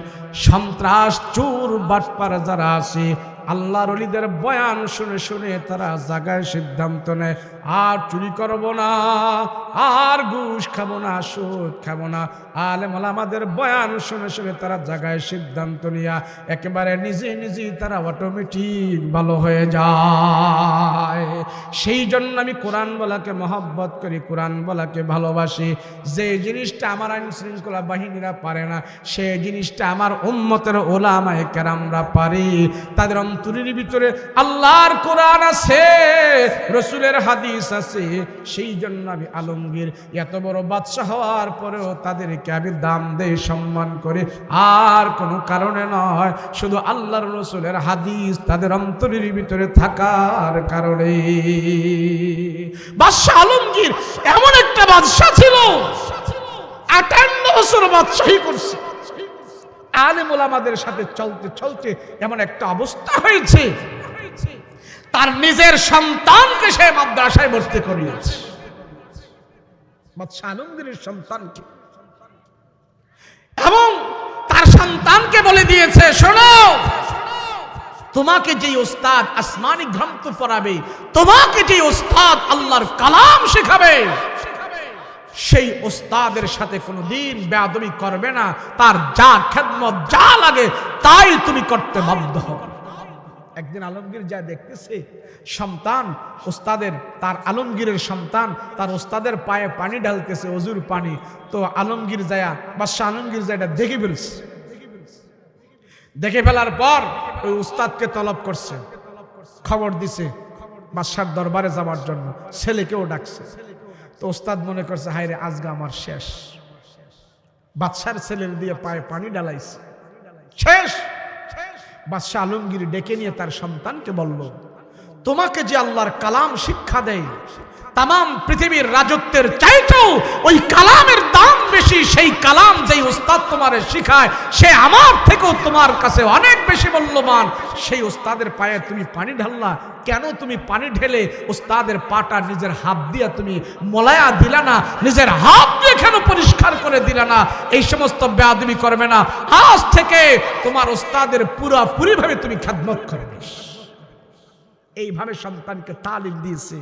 সন্ত্রাস চোর বাটপার যারা আছে আল্লাহর ওলিদের বয়ান শুনে শুনে তারা জাগায় সিদ্ধান্ত নেয়, আর চুরি করব না, আর ঘুষ খাবো না, সুদ খাবো না। আলেম ওলামাদের বয়ান শুনে শুনে তারা জাগায় সিদ্ধান্ত নিয়া একেবারে নিজে নিজেই তারা অটোমেটিক ভালো হয়ে যায়। সেই জন্য আমি কোরআন বলাকে মহব্বত করি, কোরআন বলাকে ভালোবাসি। যে জিনিসটা আমার আইন শৃঙ্খলা বাহিনীরা পারে না, সেই জিনিসটা আমার উম্মতের ওলামায়ে কেরামরা পারি। তাদের অন্তরের ভিতরে আল্লাহর কোরআন আছে, রসুলের হাদিস আছে। সেই জন্য আমি আলমগীর এত বড় বাদশাহ হওয়ার পরেও তাদেরকে আমি দাম দেই, সম্মান করে, আর কোনো কারণে নয়, শুধু আল্লাহর রসুলের হাদিস তাদের অন্তরের ভিতরে থাকার কারণে। বাদশাহ আলমগীর এমন একটা বাদশাহ ছিল, 58 বছর বাদশাহী করছে। আলেম ওলামাদের সাথে চলতে চলতে এমন একটা অবস্থা হয়েছে, তার নিজের সন্তানকে সে মাদ্রাসায় ভর্তি করিয়েছে। বাদশাহ আলমগীরের সন্তানকে, এবং তার সন্তানকে বলে দিয়েছে, শোনো, তোমাকে যে ওস্তাদ আসমানি গ্রন্থ পড়াবে, তোমাকে যে ওস্তাদ আল্লাহর কালাম শেখাবে, সেই ওস্তাদের সাথে কোনোদিন বেয়াদবি করবে না, তার যা খেদমত যা লাগে তাই তুমি করতে বাধ্য হবে। একদিন আলমগীর যা দেখতেছে, সন্তান ওস্তাদের, তার আলমগীরের সন্তান তার ওস্তাদের পায়ে পানি ঢালতেছে, অজুর পানি। তো আলমগীর যায়া, বাদশাহ আলমগীর যা এটা দেখে ফেলছে। দেখে ফেলার পর ওই উস্তাদকে তলব করছে, খবর দিছে বাদশার দরবারে যাওয়ার জন্য, ছেলেকেও ডাকছে। তো ওস্তাদ মনে করছে, হায় রে, আজকে আমার শেষ। বাদশার ছেলের দিয়ে পায়ে পানি ঢালাইছে, শেষ। বাদশাহ আলমগীর ডেকে নিয়ে তার সন্তানকে বলল, তোমাকে যে আল্লাহর কালাম শিক্ষা দেয়, তাম পৃথিবীর রাজত্বের চাইতেও ওই কালামের দাম বেশি। সেই কালাম যেই ওস্তাদ তোমারে শিখায়, সে আমার থেকেও তোমার কাছে অনেক বেশি মূল্যবান। সেই ওস্তাদের পায়ে তুমি পানি ঢাললা কেন? তুমি পানি ঢেলে ওস্তাদের পাটা নিজের হাত দিয়ে তুমি মলায়া দিলা না? নিজের হাত দিয়ে কেন পরিষ্কার করে দিলা না? এই সমস্ত বেয়াদবি করবে না। আজ থেকে তোমার ওস্তাদের পুরোপুরি ভাবে তুমি খেদমত করবে। এইভাবে সন্তানকে তালিম দিয়েছে।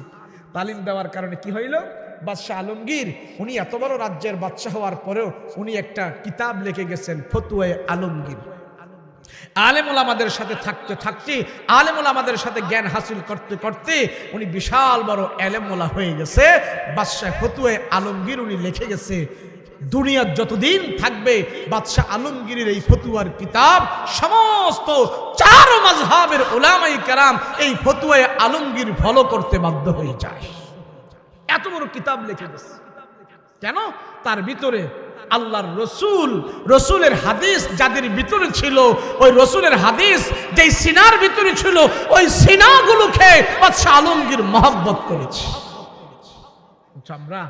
তালিম দেওয়ার কারণে কি হইল? বাদশাহ আলমগীর উনি এত বড় রাজ্যের বাদশাহ হওয়ার পরেও উনি একটা কিতাব লিখে গেছেন, ফতুয়ায়ে আলমগীর। আলেম ওলামাদের সাথে থাকতে থাকতে, আলেম ওলামাদের সাথে জ্ঞান হাসিল করতে করতে উনি বিশাল বড় আলেম ওলা হয়ে গেছে। বাদশাহ ফতুয়ায়ে আলমগীর উনি লিখে গেছে, দুনিয়ার যতদিন থাকবে বাদশাহ আলমগীরের এই ফতুয়ার কিতাব সমস্ত 4 মাযহাবের উলামায়ে কেরাম এই ফতুয়ায়ে আলমগীর ফলো করতে বাধ্য হয়ে যায়। এত বড় কিতাব লিখে গেছে কেন? তার ভিতরে আল্লাহর রসুল, রসুলের হাদিস যাদের ভিতরে ছিল, ওই রসুলের হাদিস যেই সিনার ভিতরে ছিল, ওই সিনাগুলোকে বাদশাহ আলমগীর মহব্বত করেছে। আমরা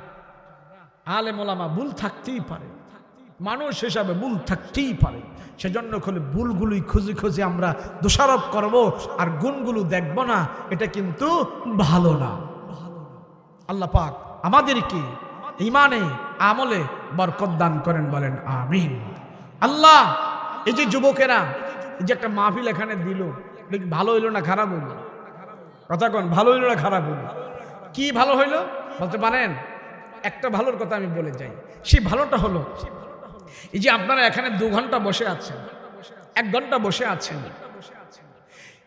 আলেম ওলামা ভুল থাকতেই পারে, মানুষ হিসাবে ভুল থাকতেই পারে। সেজন্য হলে ভুলগুলোই খুঁজে খুঁজে আমরা দোষারোপ করব আর গুণগুলো দেখব না, এটা কিন্তু ভালো না। আল্লাহ পাক আমাদেরকে ঈমানে আমলে বরকত দান করেন, বলেন আমিন। আল্লাহ, এই যে যুবকেরা এই যে একটা মাহফিল এখানে দিল, ভালো হইল না খারাপ হইল? কথা কোন, ভালো হইল না খারাপ হইল? কি ভালো হইল বলতে পারেন? একটা ভালোর কথা আমি বলে যাই। সেই ভালোটা হলো এই যে আপনারা এখানে 2 ঘন্টা বসে আছেন, 1 ঘন্টা বসে আছেন,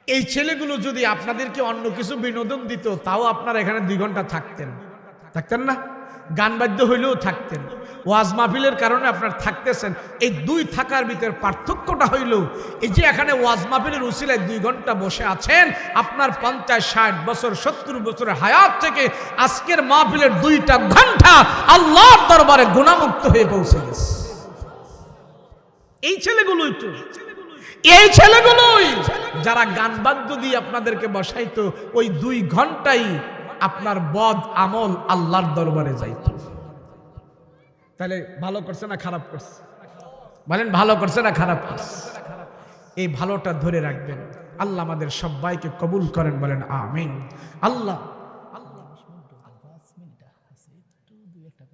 এই ছেলেগুলো যদি আপনাদেরকে অন্য কিছু বিনোদন দিত, তাও আপনারা এখানে 2 ঘন্টা থাকতেন না? গান বাদ্য হইলেও থাকতেন। ওয়াজ মাহফিলের কারণে আপনার থাকতেছেন। এই 2 থাকার ভিতর পার্থক্যটা হইল এই যে এখানে ওয়াজ মাহফিলের উসিলায় 2 ঘন্টা বসে আছেন, আপনার 50-60 বছর 70 বছরের হায়াত থেকে আজকের মাহফিলের 2টা ঘন্টা আল্লাহর দরবারে গুনাহমুক্ত হয়ে পৌঁছে গেছে। এই ছেলেগুলোই যারা গান বাদ্য দিয়ে আপনাদেরকে বসাইতো, ওই 2 ঘন্টাই আপনার বদ আমল আল্লাহর দরবারে যাইতো। তাহলে ভালো করছে না খারাপ করছে? বলেন ভালো করছে না খারাপ করছে? এই ভালোটা ধরে রাখবেন। আল্লাহ আমাদের সবাইকে কবুল করেন, বলেন আমিন। আল্লাহ